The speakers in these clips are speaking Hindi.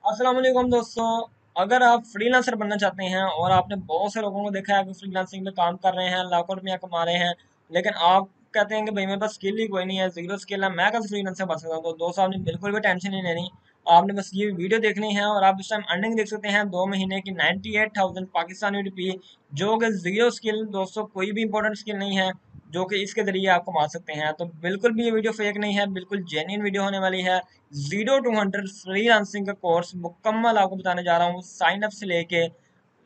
अस्सलाम वालेकुम दोस्तों। अगर आप फ्रीलांसर बनना चाहते हैं और आपने बहुत से लोगों को देखा है कि फ्रीलांसिंग में काम कर रहे हैं, लाखों रुपया कमा रहे हैं, लेकिन आप कहते हैं कि भाई मेरे पास स्किल ही कोई नहीं है, जीरो स्किल है, मैं कैसे फ्रीलांसर बन सकता हूँ। तो दोस्तों आपने बिल्कुल भी टेंशन नहीं लेनी। आपने बस ये वीडियो देखनी है और आप इस टाइम अर्निंग देख सकते हैं 2 महीने की 98,000 पाकिस्तानी रुपये, जो कि जीरो स्किल दोस्तों, कोई भी इंपॉर्टेंट स्किल नहीं है, जो कि इसके जरिए आप कमा सकते हैं। तो बिल्कुल भी ये वीडियो फेक नहीं है, बिल्कुल जेन्युइन वीडियो होने वाली है। 0 to 100 फ्रीलांसिंग का कोर्स मुकम्मल आपको बताने जा रहा हूँ, साइन अप से लेके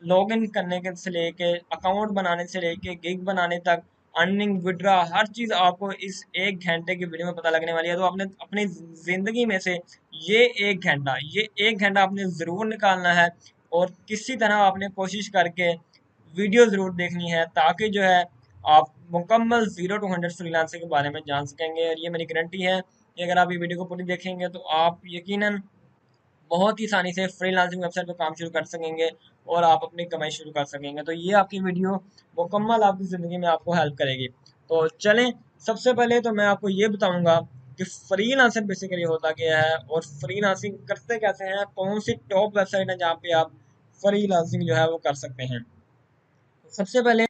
लॉग इन करने के से लेके अकाउंट बनाने से लेके गिग बनाने तक, अर्निंग विड्रा, हर चीज़ आपको इस 1 घंटे की वीडियो में पता लगने वाली है। तो आपने अपनी ज़िंदगी में से ये एक घंटा आपने ज़रूर निकालना है और किसी तरह आपने कोशिश करके वीडियो ज़रूर देखनी है, ताकि जो है आप मुकम्मल 0 to 100 फ्रीलांसिंग के बारे में जान सकेंगे। और ये मेरी गारंटी है कि अगर आप ये वीडियो को पूरी देखेंगे तो आप यकीनन बहुत ही आसानी से फ्रीलांसिंग वेबसाइट पर काम शुरू कर सकेंगे और आप अपनी कमाई शुरू कर सकेंगे। तो ये आपकी वीडियो मुकम्मल आपकी ज़िंदगी में आपको हेल्प करेगी। तो चलें, सबसे पहले तो मैं आपको ये बताऊंगा कि फ्रीलांसर बेसिकली होता क्या है और फ्रीलांसिंग करते कैसे हैं, कौन सी टॉप वेबसाइट है जहाँ पे आप फ्रीलांसिंग जो है वो कर सकते हैं। सबसे पहले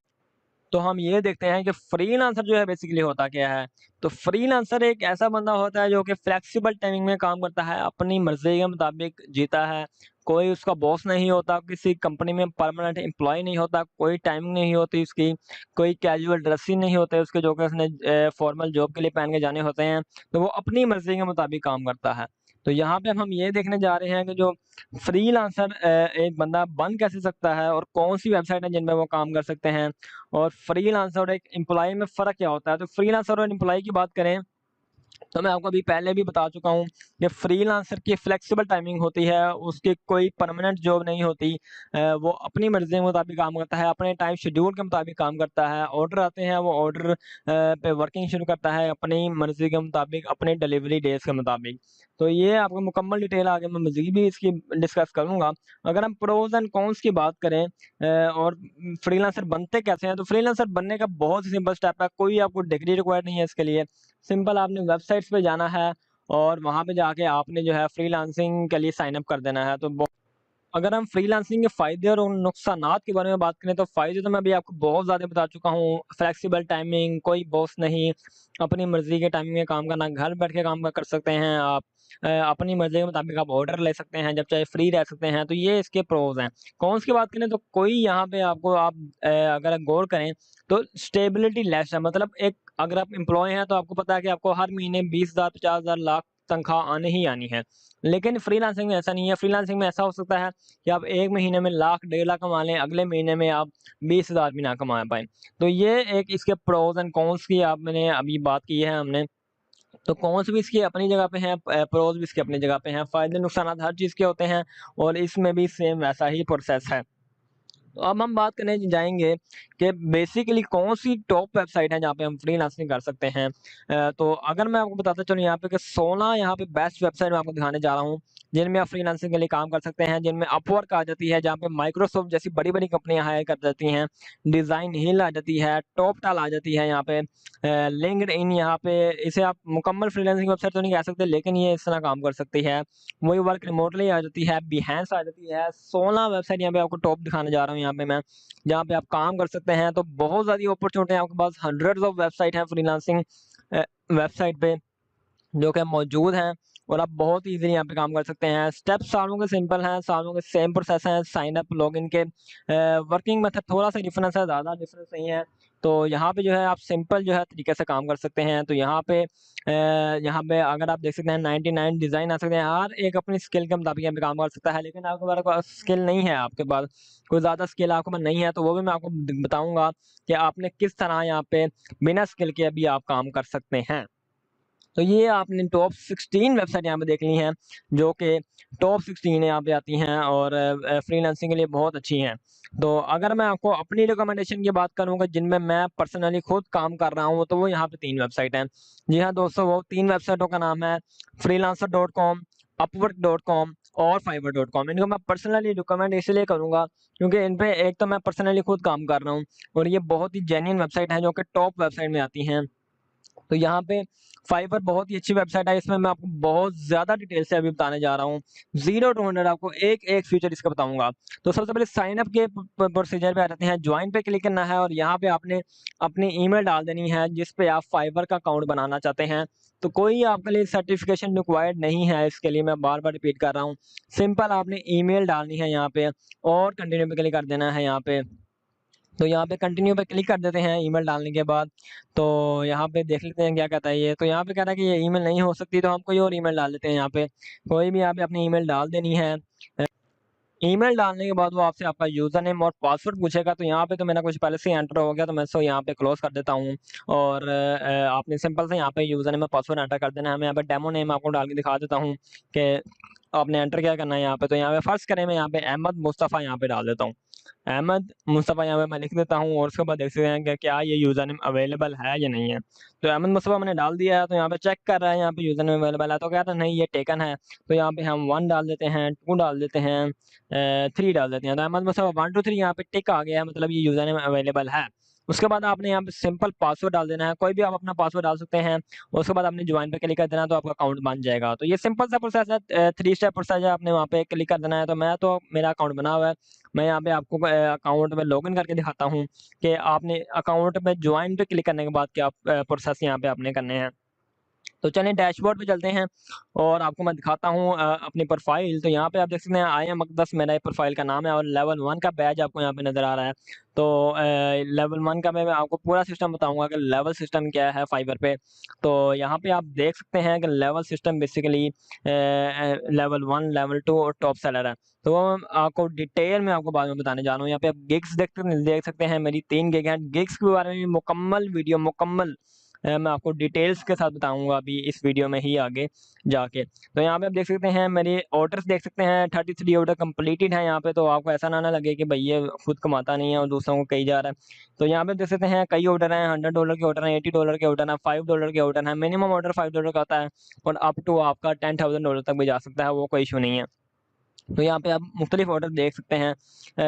तो हम ये देखते हैं कि फ्रीलांसर जो है बेसिकली होता क्या है। तो फ्रीलांसर एक ऐसा बंदा होता है जो कि फ्लेक्सिबल टाइमिंग में काम करता है, अपनी मर्जी के मुताबिक जीता है। कोई उसका बॉस नहीं होता, किसी कंपनी में परमानेंट एम्प्लॉय नहीं होता, कोई टाइमिंग नहीं होती उसकी, कोई कैजुअल ड्रेस ही नहीं होते उसके जो कि उसने फॉर्मल जॉब के लिए पहन के जाने होते हैं। तो वो अपनी मर्जी के मुताबिक काम करता है। तो यहाँ पे हम ये देखने जा रहे हैं कि जो फ्रीलांसर एक बंदा बन कैसे सकता है और कौन सी वेबसाइट है जिनमें वो काम कर सकते हैं, और फ्रीलांसर और एक एम्प्लॉयी में फ़र्क क्या होता है। तो फ्रीलांसर और एम्प्लॉयी की बात करें तो मैं आपको अभी पहले भी बता चुका हूँ कि फ्रीलांसर की फ्लेक्सिबल टाइमिंग होती है, उसकी कोई परमानेंट जॉब नहीं होती। वो अपनी मर्ज़ी के मुताबिक काम करता है, अपने टाइम शेड्यूल के मुताबिक काम करता है। ऑर्डर आते हैं, वो ऑर्डर पे वर्किंग शुरू करता है अपनी मर्ज़ी के मुताबिक, अपने डिलीवरी डेज़ के मुताबिक। तो ये आपको मुकम्मल डिटेल आगे मैं मज़ीद भी इसकी डिस्कस करूँगा। अगर हम प्रोज़ एंड कॉन्स की बात करें और फ्रीलांसर बनते कैसे हैं, तो फ्रीलांसर बनने का बहुत ही सिंपल स्टेप है, कोई आपको डिग्री रिक्वायर्ड नहीं है इसके लिए। सिंपल आपने वेबसाइट्स पे जाना है और वहाँ पे जाके आपने जो है फ्रीलांसिंग के लिए साइन अप कर देना है। तो अगर हम फ्रीलांसिंग के फ़ायदे और उन नुकसानात के बारे में बात करें, तो फ़ायदे तो मैं अभी आपको बहुत ज़्यादा बता चुका हूँ। फ्लेक्सिबल टाइमिंग, कोई बॉस नहीं, अपनी मर्ज़ी के टाइमिंग में काम करना, घर बैठ के काम कर सकते हैं आप। अपनी मर्ज़ी के मुताबिक आप ऑर्डर ले सकते हैं, जब चाहे फ्री रह सकते हैं। तो ये इसके प्रोज़ हैं। कॉन्स की बात करें तो कोई यहाँ पे आपको अगर गौर करें तो स्टेबिलिटी लेस है। मतलब एक अगर आप एम्प्लॉयी हैं तो आपको पता है कि आपको हर महीने 20,000, 50,000, लाख तनख्वाह आनी ही आनी है। लेकिन फ्रीलांसिंग में ऐसा नहीं है। फ्रीलांसिंग में ऐसा हो सकता है कि आप 1 महीने में लाख, 1.5 लाख कमा लें, अगले महीने में आप 20,000 भी ना कमा पाएँ। तो ये एक इसके प्रोज़ एंड कॉन्स की आपने अभी बात की है हमने। तो कॉन्स भी इसकी अपनी जगह पे हैं, प्रोज़ भी इसके अपनी जगह पे हैं। फ़ायदे नुकसानात हर चीज़ के होते हैं और इसमें भी सेम वैसा ही प्रोसेस है। तो अब हम बात करने जाएँगे कि बेसिकली कौन-सी टॉप वेबसाइट है जहाँ पे हम फ्रीलांसिंग कर सकते हैं। तो अगर मैं आपको बताता चलूँ यहाँ पे कि 16 यहाँ पे बेस्ट वेबसाइट मैं आपको दिखाने जा रहा हूँ, जिनमें आप फ्रीलांसिंग के लिए काम कर सकते हैं, जिनमें अपवर्क आ जाती है, जहाँ पे माइक्रोसॉफ्ट जैसी बड़ी-बड़ी कंपनियाँ हायर कर जाती हैं, डिज़ाइन हिल आ जाती है, टॉपटाल आ जाती है यहाँ पे, लिंक्डइन यहाँ पे, इसे आप मुकम्मल फ्रीलांसिंग वेबसाइट तो नहीं कह सकते, लेकिन ये इस तरह काम कर सकती है। वही वर्क रिमोटली आ जाती है, बिहेंस आ जाती है, 16 वेबसाइट यहाँ पे आपको टॉप दिखाने जा रहा हूँ यहाँ पे मैं, जहाँ पे आप काम कर सकते हैं। तो बहुत ज़्यादा अपॉर्चुनिटी है आपके पास, हंड्रेड्स ऑफ वेबसाइट हैं फ्रीलांसिंग वेबसाइट पे जो कि मौजूद हैं और आप बहुत ईज़िली यहाँ पे काम कर सकते हैं। स्टेप्स सारों के सिंपल हैं, सारों के सेम प्रोसेस हैं, साइन अप, लॉगिन के। वर्किंग मेथड थोड़ा-सा डिफरेंस है, ज़्यादा डिफरेंस नहीं है। तो यहाँ पे जो है आप सिंपल जो है तरीके से काम कर सकते हैं। तो यहाँ पे अगर आप देख सकते हैं 99 डिज़ाइन आ सकते हैं, हर एक अपनी स्किल के मुताबिक यहाँ पे काम कर सकता है। लेकिन आपके पास स्किल नहीं है, आपके पास कोई ज़्यादा स्किल आपके पास नहीं है, तो वो भी मैं आपको बताऊँगा कि आपने किस तरह यहाँ पे बिना स्किल के भी आप काम कर सकते हैं। तो ये आपने टॉप 16 वेबसाइट यहाँ पे देख ली हैं, जो कि टॉप 16 यहाँ पे आती हैं और फ्रीलांसिंग के लिए बहुत अच्छी हैं। तो अगर मैं आपको अपनी रिकमेंडेशन की बात करूँगा जिनमें मैं पर्सनली खुद काम कर रहा हूँ, तो वो यहाँ पे 3 वेबसाइट हैं। जी हाँ दोस्तों, वो 3 वेबसाइटों का नाम है freelancer.com, upwork.com और fiverr.com। इनको मैं पर्सनली रिकमेंड इसलिए करूँगा क्योंकि इन पे एक तो मैं पर्सनली खुद काम कर रहा हूँ और ये बहुत ही जेन्युइन वेबसाइट हैं जो कि टॉप वेबसाइट में आती हैं। तो यहाँ पे फाइवर बहुत ही अच्छी वेबसाइट है, इसमें मैं आपको बहुत ज़्यादा डिटेल से अभी बताने जा रहा हूँ। 0 टू 100 आपको एक-एक फीचर इसका बताऊँगा। तो सबसे पहले साइन अप के प्रोसीजर पे आ जाते हैं, जॉइन पे क्लिक करना है और यहाँ पे आपने अपनी ईमेल डाल देनी है जिस पे आप फाइवर का अकाउंट बनाना चाहते हैं। तो कोई आपके लिए सर्टिफिकेशन रिक्वायर्ड नहीं है, इसके लिए मैं बार-बार रिपीट कर रहा हूँ। सिंपल आपने ईमेल डालनी है यहाँ पे और कंटिन्यू पे क्लिक कर देना है यहाँ पे। तो यहाँ पे कंटिन्यू पे क्लिक कर देते हैं ईमेल डालने के बाद। तो यहाँ पे देख लेते हैं क्या कहता है ये। तो यहाँ पे कह रहा है कि ये ईमेल नहीं हो सकती, तो हम कोई और ईमेल डाल देते हैं यहाँ पे। कोई भी यहाँ पे अपनी ईमेल डाल देनी है। ईमेल डालने के बाद वो आपसे आपका यूज़र नेम और पासवर्ड पूछेगा, तो यहाँ पे तो मेरा कुछ पहले से ही एंटर हो गया, तो मैं इसको यहाँ पे क्लोज़ कर देता हूँ। और आपने सिंपल से यहाँ पे यूज़र नेम और पासवर्ड एंटर कर देना है। मैं यहाँ पे डेमो नेम आपको डाल के दिखा देता हूँ कि आपने एंटर क्या करना है यहाँ पे। तो यहाँ पे फ़र्ज़ करें मैं यहाँ पे अहमद मुस्तफ़ा यहाँ पे डाल देता हूँ। अहमद मुस्तफ़ा यहाँ पे मैं लिख देता हूँ और उसके बाद देख सकते हैं कि क्या ये यूज़र नेम अवेलेबल है या नहीं है। तो अहमद मुस्तफ़ा मैंने डाल दिया है, तो यहाँ पे चेक कर रहा है यहाँ पे यूज़र नेम अवेलेबल है, तो कह रहा है नहीं ये टेकन है। तो यहाँ पे हम 1 डाल देते हैं, 2 डाल देते हैं, 3 डाल देते हैं। तो अहमद मुस्तफ़ा 1 2 3 यहाँ पे टिक आ गया है, मतलब ये यूज़र नेम अवेलेबल है। उसके बाद आपने यहाँ पे सिंपल पासवर्ड डाल देना है, कोई भी आप अपना पासवर्ड डाल सकते हैं। उसके बाद आपने जॉइन पे क्लिक कर देना है, तो आपका अकाउंट बन जाएगा। तो ये सिंपल सा प्रोसेस है, 3 स्टेप प्रोसेस है, आपने वहाँ पे क्लिक कर देना है। तो मेरा अकाउंट बना हुआ है। मैं यहाँ पे आपको अकाउंट में लॉगिन करके दिखाता हूँ कि आपने अकाउंट में जॉइन पे क्लिक करने के बाद क्या प्रोसेस यहाँ पे आपने करने हैं। तो चलिए डैशबोर्ड पे चलते हैं और आपको मैं दिखाता हूँ अपनी प्रोफ़ाइल। तो यहाँ पे आप देख सकते हैं आई एम अक़दस मेरा ये प्रोफ़ाइल का नाम है और लेवल 1 का बैज आपको यहाँ पे नज़र आ रहा है। तो लेवल 1 का मैं आपको पूरा सिस्टम बताऊँगा कि लेवल सिस्टम क्या है फाइवर पे। तो यहाँ पे आप देख सकते हैं कि level system basically level 1, level 2 और टॉप सेलर है। तो वो आपको डिटेल में आपको बाद में बताने जा रहा हूँ। यहाँ पे आप गिग्स देख सकते हैं, मेरी 3 गिग हैं। गिग्स के बारे में मुकम्मल वीडियो मैं आपको डिटेल्स के साथ बताऊँगा अभी इस वीडियो में ही आगे जाके। तो यहाँ पे आप देख सकते हैं मेरे ऑर्डर्स देख सकते हैं, 33 ऑर्डर कंप्लीटेड है यहाँ पे। तो आपको ऐसा ना लगे कि भई ये खुद कमाता नहीं है और दूसरों को कही जा रहा है। तो यहाँ पे देख सकते हैं कई ऑर्डर हैं, $100 के ऑर्डर हैं, $80 के ऑर्डर हैं, $5 के ऑर्डर हैं। मिनिमम ऑर्डर $5 का आता है और अप टू आपका $10,000 तक भी जा सकता है, वो कोई इश्यू नहीं है। तो यहाँ पे आप मुख्तलिफ ऑर्डर देख सकते हैं,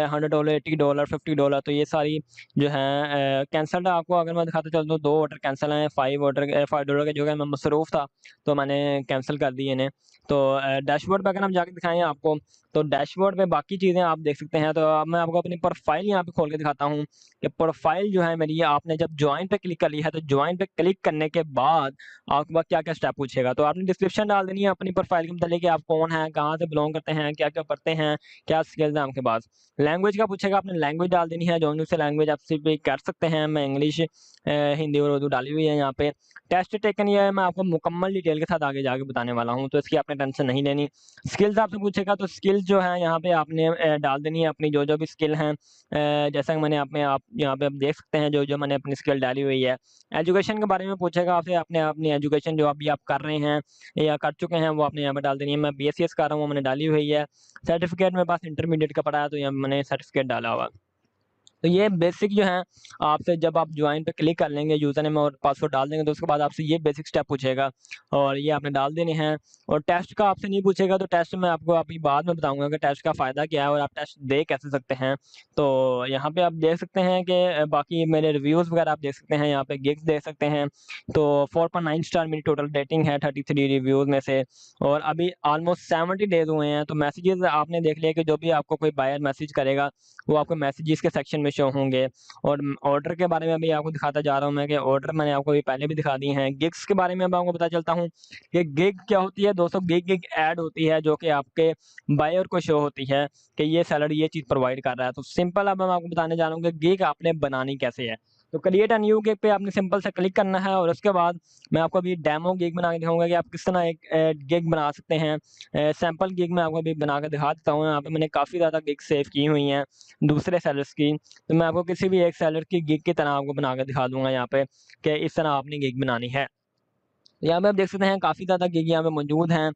$100, $80, $50। तो ये सारी जो है कैंसल्ड है। आपको अगर मैं दिखाता चलूँ तो 2 ऑर्डर कैंसल हैं, $5 के जो है मैं मसरूफ़ था, तो मैंने कैंसल कर दिए इन्हें। तो डैशबोर्ड पे अगर हम जाके दिखाएँ आपको, तो डैशबोर्ड पे बाकी चीज़ें आप देख सकते हैं। तो अब मैं आपको अपनी प्रोफ़ाइल यहाँ पे खोल के दिखाता हूँ कि प्रोफ़ाइल जो है मेरी, आपने जब जॉइन पे क्लिक कर लिया है, तो जॉइन पे क्लिक करने के बाद आपके पास क्या-क्या स्टेप पूछेगा। तो आपने डिस्क्रिप्शन डाल देनी है अपनी प्रोफ़ाइल के मुतालिक कि आप कौन हैं, कहाँ से बिलॉन्ग करते हैं, क्या-क्या पढ़ते हैं, क्या स्किल्स हैं आपके पास। लैंग्वेज का पूछेगा, आपने लैंग्वेज डाल देनी है, जो-जो से लैंग्वेज आप स्पीक कर सकते हैं। मैं इंग्लिश, हिंदी और उर्दू डाली हुई है यहाँ पे। टेस्ट टेकन ये है, मैं आपको मुकम्मल डिटेल के साथ आगे जाके बताने वाला हूँ, तो इसकी आपने टेंशन नहीं लेनी। स्किल्स आपसे पूछेगा, तो स्किल्स जो है यहाँ पे आपने डाल देनी है अपनी जो-जो भी स्किल हैं। जैसा कि आप यहाँ पे आप देख सकते हैं जो-जो मैंने अपनी स्किल डाली हुई है। एजुकेशन के बारे में पूछेगा आपसे, आपने अपनी एजुकेशन जो अभी आप कर रहे हैं या कर चुके हैं, वो आपने यहाँ पे डाल देनी है। मैं बीएससीएस कर रहा हूँ, वो मैंने डाली हुई है। सर्टिफ़िकेट मेरे पास इंटरमीडिएट का पड़ा है, तो यहाँ मैंने सर्टिफ़िकेट डाला हुआ है। तो ये बेसिक जो है, आपसे जब आप जॉइन पे क्लिक कर लेंगे, यूज़र नेम और पासवर्ड डाल देंगे, तो उसके बाद आपसे ये बेसिक स्टेप पूछेगा और ये आपने डाल देने हैं। और टेस्ट का आपसे नहीं पूछेगा, तो टेस्ट मैं आपको अभी बाद में बताऊँगा कि टेस्ट का फ़ायदा क्या है और आप टेस्ट दे कैसे सकते हैं। तो यहाँ पे आप देख सकते हैं कि बाकी मेरे रिव्यूज़ वगैरह आप देख सकते हैं, यहाँ पे गिग्स देख सकते हैं। तो 4.9 स्टार मेरी टोटल रेटिंग है 33 रिव्यूज़ में से, और अभी ऑलमोस्ट 70 डेज़ हुए हैं। तो मैसेजेज़ आपने देख लिया कि जो भी आपको कोई बायर मैसेज करेगा, वो आपको मैसेजेस के सेक्शन में शो होंगे। और ऑर्डर के बारे में भी आपको दिखाता जा रहा हूँ मैं कि ऑर्डर मैंने आपको अभी पहले भी दिखा दिए हैं। गिग्स के बारे में मैं आपको बताता चलता हूँ कि गिग क्या होती है दोस्तों। गिग एक ऐड होती है जो कि आपके बायर को शो होती है कि ये सेलर ये चीज़ प्रोवाइड कर रहा है। तो सिंपल अब मैं आपको बताने जा रहा हूँ कि गिग आपने बनानी कैसे है। तो क्रिएट अ न्यू गिग पे आपने सिंपल से क्लिक करना है और उसके बाद मैं आपको अभी डेमो गिग बना के दिखाऊँगा कि आप किस तरह एक गिग बना सकते हैं। सैंपल गिग मैं आपको अभी बना के दिखा देता हूँ। यहाँ पे मैंने काफ़ी ज़्यादा गिग सेव की हुई हैं दूसरे सेलर्स की। तो मैं आपको किसी भी एक सेलर की गिग की तरह आपको बना के दिखा दूँगा यहाँ पे कि इस तरह आपने गिग बनानी है। यहाँ पे आप देख सकते हैं काफ़ी ज़्यादा गिग यहाँ पे मौजूद हैं।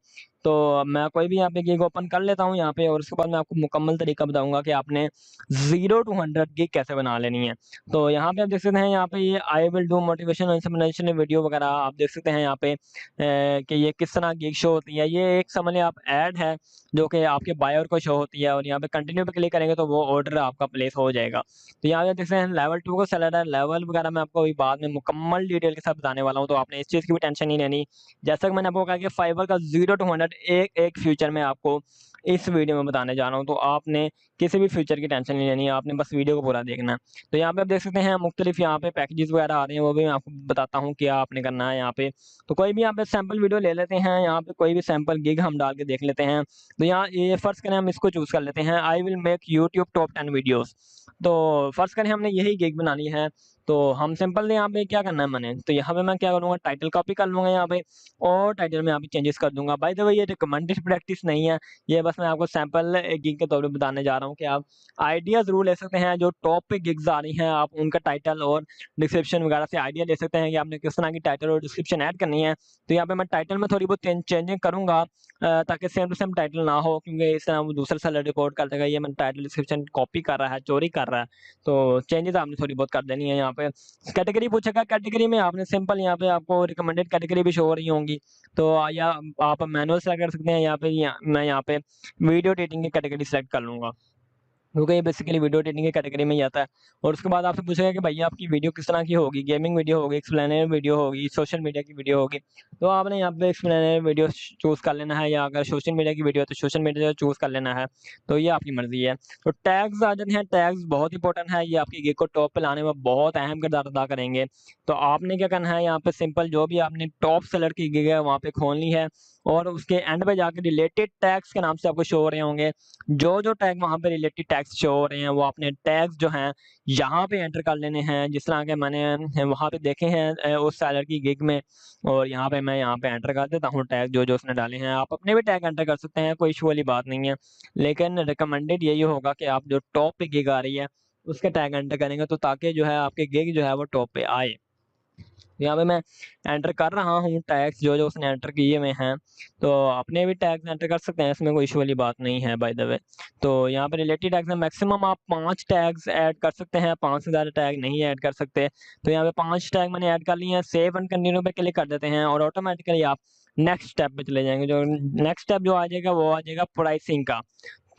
तो मैं कोई भी यहाँ पे गिग ओपन कर लेता हूँ यहाँ पे, और उसके बाद मैं आपको मुकम्मल तरीका बताऊंगा कि आपने 0 to 100 गिग कैसे बना लेनी है। तो यहाँ पे आप देख सकते हैं, यहाँ पे ये I will do motivation inspirational video वगैरह आप देख सकते हैं यहाँ पे कि ये किस तरह गिग शो होती है। ये एक समझ लें आप ऐड है जो कि आपके बायर को शो होती है, और यहाँ पे कंटिन्यू पे क्लिक करेंगे तो वो ऑर्डर आपका प्लेस हो जाएगा। तो यहाँ पे देख सकते हैं लेवल 2 का सेलर है। लेवल वगैरह मैं आपको अभी बाद में मुकम्मल डिटेल के साथ बताने वाला हूँ, तो आपने इस चीज़ की भी टेंशन नहीं लेनी। जैसा कि मैंने आपको कहा कि फाइवर का 0 to 100 एक फ्यूचर में आपको इस वीडियो में बताने जा रहा हूँ, तो आपने किसी भी फ्यूचर की टेंशन नहीं लेनी है, आपने बस वीडियो को पूरा देखना है। तो यहाँ पे आप देख सकते हैं मुख्तलिफ यहाँ पे पैकेजेस वगैरह आ रहे हैं, वो भी मैं आपको बताता हूँ क्या आपने करना है यहाँ पे। तो कोई भी यहाँ पे सैंपल वीडियो ले लेते हैं, यहाँ पे कोई भी सैंपल गिग हम डाल के देख लेते हैं। तो यहाँ ये फर्स्ट करें हम इसको चूज कर लेते हैं, I will make YouTube top 10 videos. तो फर्स्ट करें हमने यही गिग बनानी है। तो हम सिंपल यहाँ पे क्या करना है मैंने, तो यहाँ पे मैं क्या करूँगा, टाइटल कॉपी कर लूँगा यहाँ पे, और टाइटल में यहाँ पे चेंजेस कर दूंगा। बाय द वे ये रिकमेंडेड प्रैक्टिस नहीं है, ये बस मैं आपको सैंपल गिग के तौर पे बताने जा रहा हूँ कि आप आइडिया जरूर ले सकते हैं। जो टॉप पे गिग्स आ रही हैं आप उनका टाइटल और डिस्क्रिप्शन वगैरह से आइडिया ले सकते हैं कि आपने किस तरह की टाइटल और डिस्क्रिप्शन ऐड करनी है। तो यहाँ पे मैं टाइटल में थोड़ी बहुत चेंजिंग करूंगा, ताकि सेम टू सेम टाइटल ना हो, क्योंकि इस तरह वो दूसरा सेलर रिपोर्ट कर देगा ये मैं टाइटल डिस्क्रिप्शन कॉपी कर रहा है, चोरी कर रहा है। तो चेंजेस आपने थोड़ी बहुत कर देनी है। यहाँ पे कैटेगरी पूछेगा, कैटेगरी में आपने सिंपल यहाँ पे आपको रिकमेंडेड कैटेगरी भी शो हो रही होंगी, तो या आप मैनुअल सेलेक्ट कर सकते हैं। यहाँ पे मैं यहाँ पे वीडियो एडिटिंग की कैटेगरी सेलेक्ट कर लूँगा, क्योंकि ये बेसिकली वीडियो एडिटिंग की कैटेगरी में ही आता है। और उसके बाद आपसे पूछेगा कि भैया आपकी वीडियो किस तरह की होगी, गेमिंग वीडियो होगी, एक्सप्लेनर वीडियो होगी, सोशल मीडिया की वीडियो होगी। तो आपने यहाँ पे एक्सप्लेनर वीडियो चूज़ कर लेना है, या अगर सोशल मीडिया की वीडियो है तो सोशल मीडिया चूज़ कर लेना है। तो ये आपकी मर्जी है। तो टैग्स आ जाते हैं, टैग्स बहुत इंपॉर्टेंट है, ये आपकी गिग को टॉप पे लाने में बहुत अहम किरदार अदा करेंगे। तो आपने क्या करना है, यहाँ पे सिंपल जो भी आपने टॉप सेलर की गिग है वहाँ पे खोलनी है, और उसके एंड पे जाकर रिलेटेड टैग्स के नाम से आपको शो हो रहे होंगे। जो टैग वहाँ पे रिलेटेड टैग्स शो हो रहे हैं वो आपने टैग्स जो हैं यहाँ पे एंटर कर लेने हैं, जिस तरह के मैंने वहाँ पे देखे हैं उस सेलर की गिग में। और यहाँ पे मैं यहाँ पे एंटर कर देता हूँ टैग जो उसने डाले हैं। आप अपने भी टैग एंटर कर सकते हैं, कोई इशू वाली बात नहीं है, लेकिन रिकमेंडेड यही होगा कि आप जो टॉप पे गिग आ रही है उसके टैग एंटर करेंगे, तो ताकि जो है आपके गिग जो है वो टॉप पे आए। यहाँ पे मैं एंटर कर रहा हूँ टैग्स जो उसने एंटर किए हुए हैं, तो अपने भी टैग्स एंटर कर सकते हैं, इसमें कोई इशू वाली बात नहीं है बाय द वे। तो यहाँ पे रिलेटेड टैग्स में मैक्सिमम आप 5 टैग्स ऐड कर सकते हैं, 5 से ज़्यादा टैग नहीं ऐड कर सकते। तो यहाँ पे 5 टैग मैंने ऐड कर लिए हैं, सेव एंड कंटिन्यू पे क्लिक कर देते हैं, और ऑटोमेटिकली आप नेक्स्ट स्टेप पे चले जाएंगे। जो नेक्स्ट स्टेप जो आ जाएगा वो आ जाएगा प्राइसिंग का।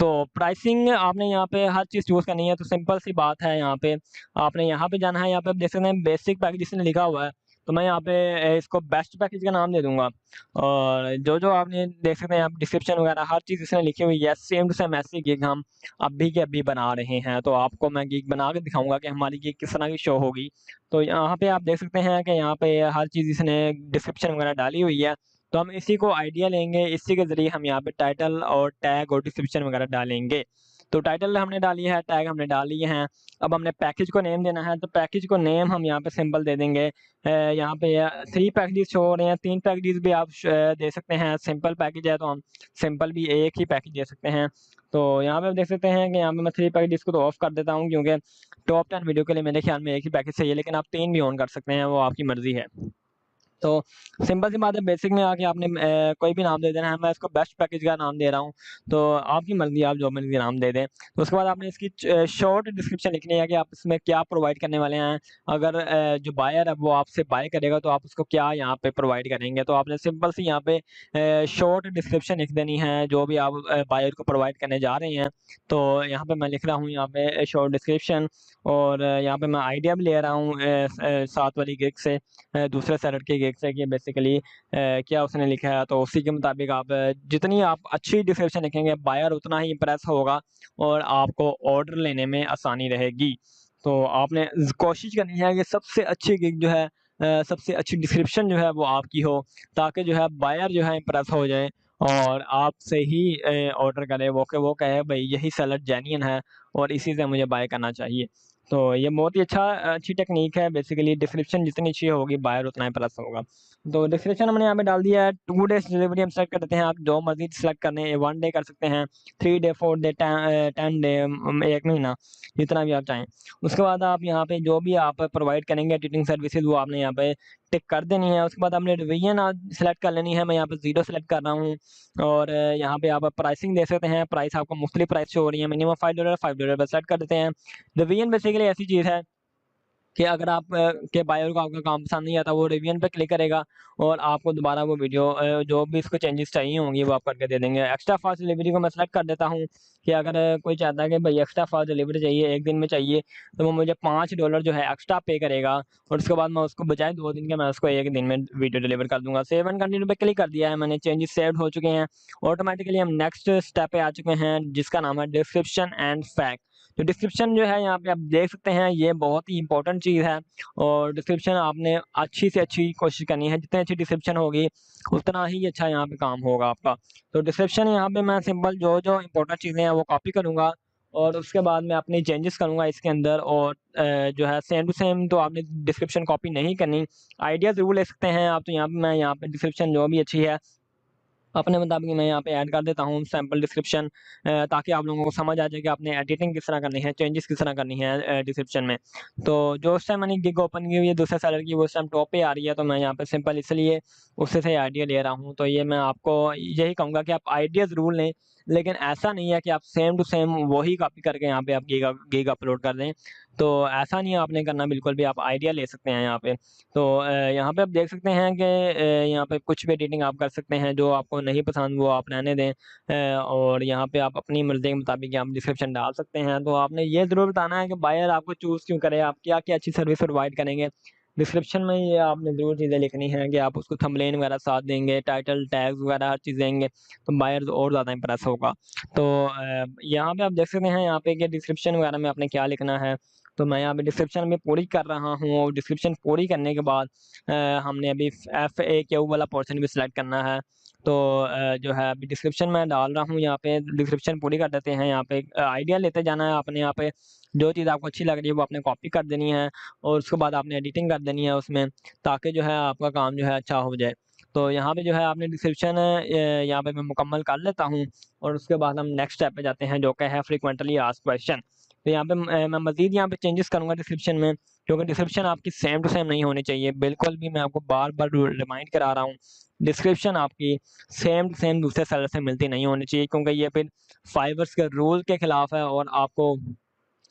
तो प्राइसिंग आपने यहाँ पे हर चीज़ चूज़ करनी है। तो सिंपल सी बात है, यहाँ पे आपने यहाँ पे जाना है, यहाँ पे आप देख सकते हैं बेसिक पैकेज इसने लिखा हुआ है, तो मैं यहाँ पे इसको बेस्ट पैकेज का नाम दे दूंगा। और जो आपने देख सकते हैं आप डिस्क्रिप्शन वगैरह हर चीज़ इसने लिखी हुई है, सेम टू सेम ऐसी गिग हम अभी के अभी बना रहे हैं। तो आपको मैं गिग बना के दिखाऊंगा कि हमारी गिग किस तरह की शो होगी। तो यहाँ पे आप देख सकते हैं कि यहाँ पे हर चीज़ इसने डिस्क्रिप्शन वगैरह डाली हुई है। तो हम इसी को आइडिया लेंगे, इसी के ज़रिए हम यहाँ पे टाइटल और टैग और डिस्क्रिप्शन वगैरह डालेंगे। तो टाइटल हमने डाली है, टैग हमने डाल लिए हैं। अब हमने पैकेज को नेम देना है, तो पैकेज को नेम हम यहाँ पे सिंपल दे देंगे। यहाँ पे 3 पैकेजेस शो हो रहे हैं, 3 पैकेजेस भी आप दे सकते हैं। सिंपल पैकेज है तो हम सिंपल भी एक ही पैकेज दे सकते हैं। तो यहाँ पे आप देख सकते हैं कि यहाँ पे मैं 3 पैकेजेस को तो ऑफ कर देता हूँ, क्योंकि टॉप 10 वीडियो के लिए मेरे ख्याल में एक ही पैकेज चाहिए, लेकिन आप 3 भी ऑन कर सकते हैं, वो आपकी मर्जी है। तो सिंपल सी बात है, बेसिक में आके आपने कोई भी नाम दे देना है। मैं इसको बेस्ट पैकेज का नाम दे रहा हूँ, तो आपकी मर्जी, आप जो मर्जी नाम दे दें। तो उसके बाद आपने इसकी शॉर्ट डिस्क्रिप्शन लिखनी है कि आप इसमें क्या प्रोवाइड करने वाले हैं। अगर जो बायर है वो आपसे बाय करेगा तो आप उसको क्या यहाँ पे प्रोवाइड करेंगे। तो आपने सिंपल सी यहाँ पे शॉर्ट डिस्क्रिप्शन लिख देनी है जो भी आप बायर को प्रोवाइड करने जा रहे हैं। तो यहाँ पे मैं लिख रहा हूँ यहाँ पे शॉर्ट डिस्क्रिप्शन, और यहाँ पे मैं आइडिया भी ले रहा हूँ साथ वाली गिग से, दूसरे सेलर की गिग से, कि बेसिकली क्या उसने लिखा है। तो उसी के मुताबिक आप जितनी आप अच्छी डिस्क्रिप्शन लिखेंगे बायर उतना ही इम्प्रेस होगा और आपको ऑर्डर लेने में आसानी रहेगी। तो आपने कोशिश करनी है कि सबसे अच्छी गिग जो है सबसे अच्छी डिस्क्रिप्शन जो है वो आपकी हो, ताकि जो है बायर जो है इम्प्रेस हो जाए और आपसे ही ऑर्डर करे, वो कहे भाई यही सेलर जेन्युइन है और इसी से मुझे बाय करना चाहिए। तो ये बहुत ही अच्छी टेक्नीक है। बेसिकली डिस्क्रिप्शन जितनी अच्छी होगी बायर उतना ही प्लस होगा। तो डिस्क्रिप्शन हमने यहाँ पे डाल दिया है। 2 डेज डिलीवरी हम सेलेक्ट कर देते हैं, आप जो मर्जी सेलेक्ट करने हैं, 1 डे कर सकते हैं, 3 डे, 4 डे, 10 डे, 1 महीना, जितना भी आप चाहें। उसके बाद आप यहाँ पे जो भी आप प्रोवाइड करेंगे एडिटिंग सर्विसेज वो आपने यहाँ पे टिक कर देनी है। उसके बाद आपने डिवीजन सेलेक्ट कर लेनी है। मैं यहाँ पे 0 सेलेक्ट कर रहा हूँ और यहाँ पे आप प्राइसिंग देख सकते हैं। प्राइस आपको मुख्तलिफ प्राइस शो हो रही है। मिनिमम $5 पर सेलेक्ट कर देते हैं। डिवीजन बेसिकली ऐसी चीज़ है कि अगर आप के बायर को आपका काम पसंद नहीं आता, वो रिवीजन पे क्लिक करेगा और आपको दोबारा वो वीडियो जो भी इसको चेंजेस चाहिए होंगी वो आप करके दे देंगे। एक्स्ट्रा फास्ट डिलीवरी को मैं सेलेक्ट कर देता हूँ कि अगर कोई चाहता है कि भाई एक्स्ट्रा फास्ट डिलीवरी चाहिए, 1 दिन में चाहिए, तो वो मुझे $5 जो है एक्स्ट्रा पे करेगा और उसके बाद मैं उसको बजाय 2 दिन के मैं उसको 1 दिन में वीडियो डिलीवर कर दूँगा। सेव एंड कंटिन्यू पे क्लिक कर दिया है मैंने, चेंजेस सेव्ड हो चुके हैं। ऑटोमैटिकली हम नेक्स्ट स्टेप पे आ चुके हैं जिसका नाम है डिस्क्रिप्शन एंड फैक्ट। तो डिस्क्रिप्शन जो है यहाँ पे आप देख सकते हैं, ये बहुत ही इंपॉर्टेंट चीज़ है और डिस्क्रिप्शन आपने अच्छी से अच्छी कोशिश करनी है। जितनी अच्छी डिस्क्रिप्शन होगी उतना ही अच्छा यहाँ पे काम होगा आपका। तो डिस्क्रिप्शन यहाँ पे मैं सिंपल जो इंपॉर्टेंट चीज़ें हैं वो कॉपी करूँगा और उसके बाद मैं अपनी चेंजेस करूँगा इसके अंदर और जो है सेम टू सेम तो आपने डिस्क्रिप्शन कॉपी नहीं करनी, आइडिया ज़रूर ले सकते हैं आप। तो यहाँ पे मैं यहाँ पे डिस्क्रिप्शन जो भी अच्छी है अपने मुताबिक मैं यहाँ पे ऐड कर देता हूँ सैंपल डिस्क्रिप्शन, ताकि आप लोगों को समझ आ जाए कि आपने एडिटिंग किस तरह करनी है, चेंजेस किस तरह करनी है डिस्क्रिप्शन में। तो जो उस टाइम मैंने गिग ओपन की हुई है दूसरे सेलर की, वो उस टाइम टॉप पे आ रही है, तो मैं यहाँ पे सिंपल इसलिए उससे से आइडिया ले रहा हूँ। तो ये मैं आपको यही कहूँगा कि आप आइडिया ज़रूर लें, लेकिन ऐसा नहीं है कि आप सेम टू सेम वही कॉपी करके यहाँ पे आप गिग अपलोड कर दें। तो ऐसा नहीं है आपने करना बिल्कुल भी, आप आइडिया ले सकते हैं यहाँ पे। तो यहाँ पे आप देख सकते हैं कि यहाँ पे कुछ भी एडिटिंग आप कर सकते हैं, जो आपको नहीं पसंद वो आप रहने दें। और यहाँ पे आप अपनी मर्ज़ी के मुताबिक आप डिस्क्रिप्शन डाल सकते हैं। तो आपने ये ज़रूर बताना है कि बायर आपको चूज़ क्यों करे, आप क्या-क्या अच्छी सर्विस प्रोवाइड करेंगे। डिस्क्रिप्शन में ये आपने ज़रूर चीज़ें लिखनी है कि आप उसको थंबनेल वगैरह साथ देंगे, टाइटल, टैग्स वगैरह हर चीज़ देंगे, तो बायर और ज़्यादा इम्प्रेस होगा। तो यहाँ पे आप देख सकते हैं यहाँ पे कि डिस्क्रिप्शन वगैरह में आपने क्या लिखना है। तो मैं यहाँ पे डिस्क्रिप्शन में पूरी कर रहा हूँ और डिस्क्रिप्शन पूरी करने के बाद हमने अभी FAQ वाला पोर्शन भी सिलेक्ट करना है। तो जो है अभी डिस्क्रिप्शन मैं डाल रहा हूँ यहाँ पे, डिस्क्रिप्शन पूरी कर देते हैं। यहाँ पे आइडिया लेते जाना है आपने, यहाँ पे जो चीज़ आपको अच्छी लग रही है वो आपने कॉपी कर देनी है और उसके बाद आपने एडिटिंग कर देनी है उसमें, ताकि जो है आपका काम जो है अच्छा हो जाए। तो यहाँ पे जो है आपने डिस्क्रिप्शन यहाँ पे मैं मुकम्मल कर लेता हूँ और उसके बाद हम नेक्स्ट स्टेप पे जाते हैं जो कि है फ्रीक्वेंटली आस्क्ड क्वेश्चन। तो यहाँ पे मैं मज़ीद यहाँ पे चेंजेस करूँगा डिस्क्रिप्शन में, क्योंकि डिस्क्रिप्शन आपकी सेम टू सेम नहीं होनी चाहिए। बिल्कुल भी मैं आपको बार-बार रिमाइंड करा रहा हूँ, डिस्क्रिप्शन आपकी सेम टू सेम दूसरे सेलर से मिलती नहीं होनी चाहिए, क्योंकि ये फिर फाइवर्स के रूल के खिलाफ है और आपको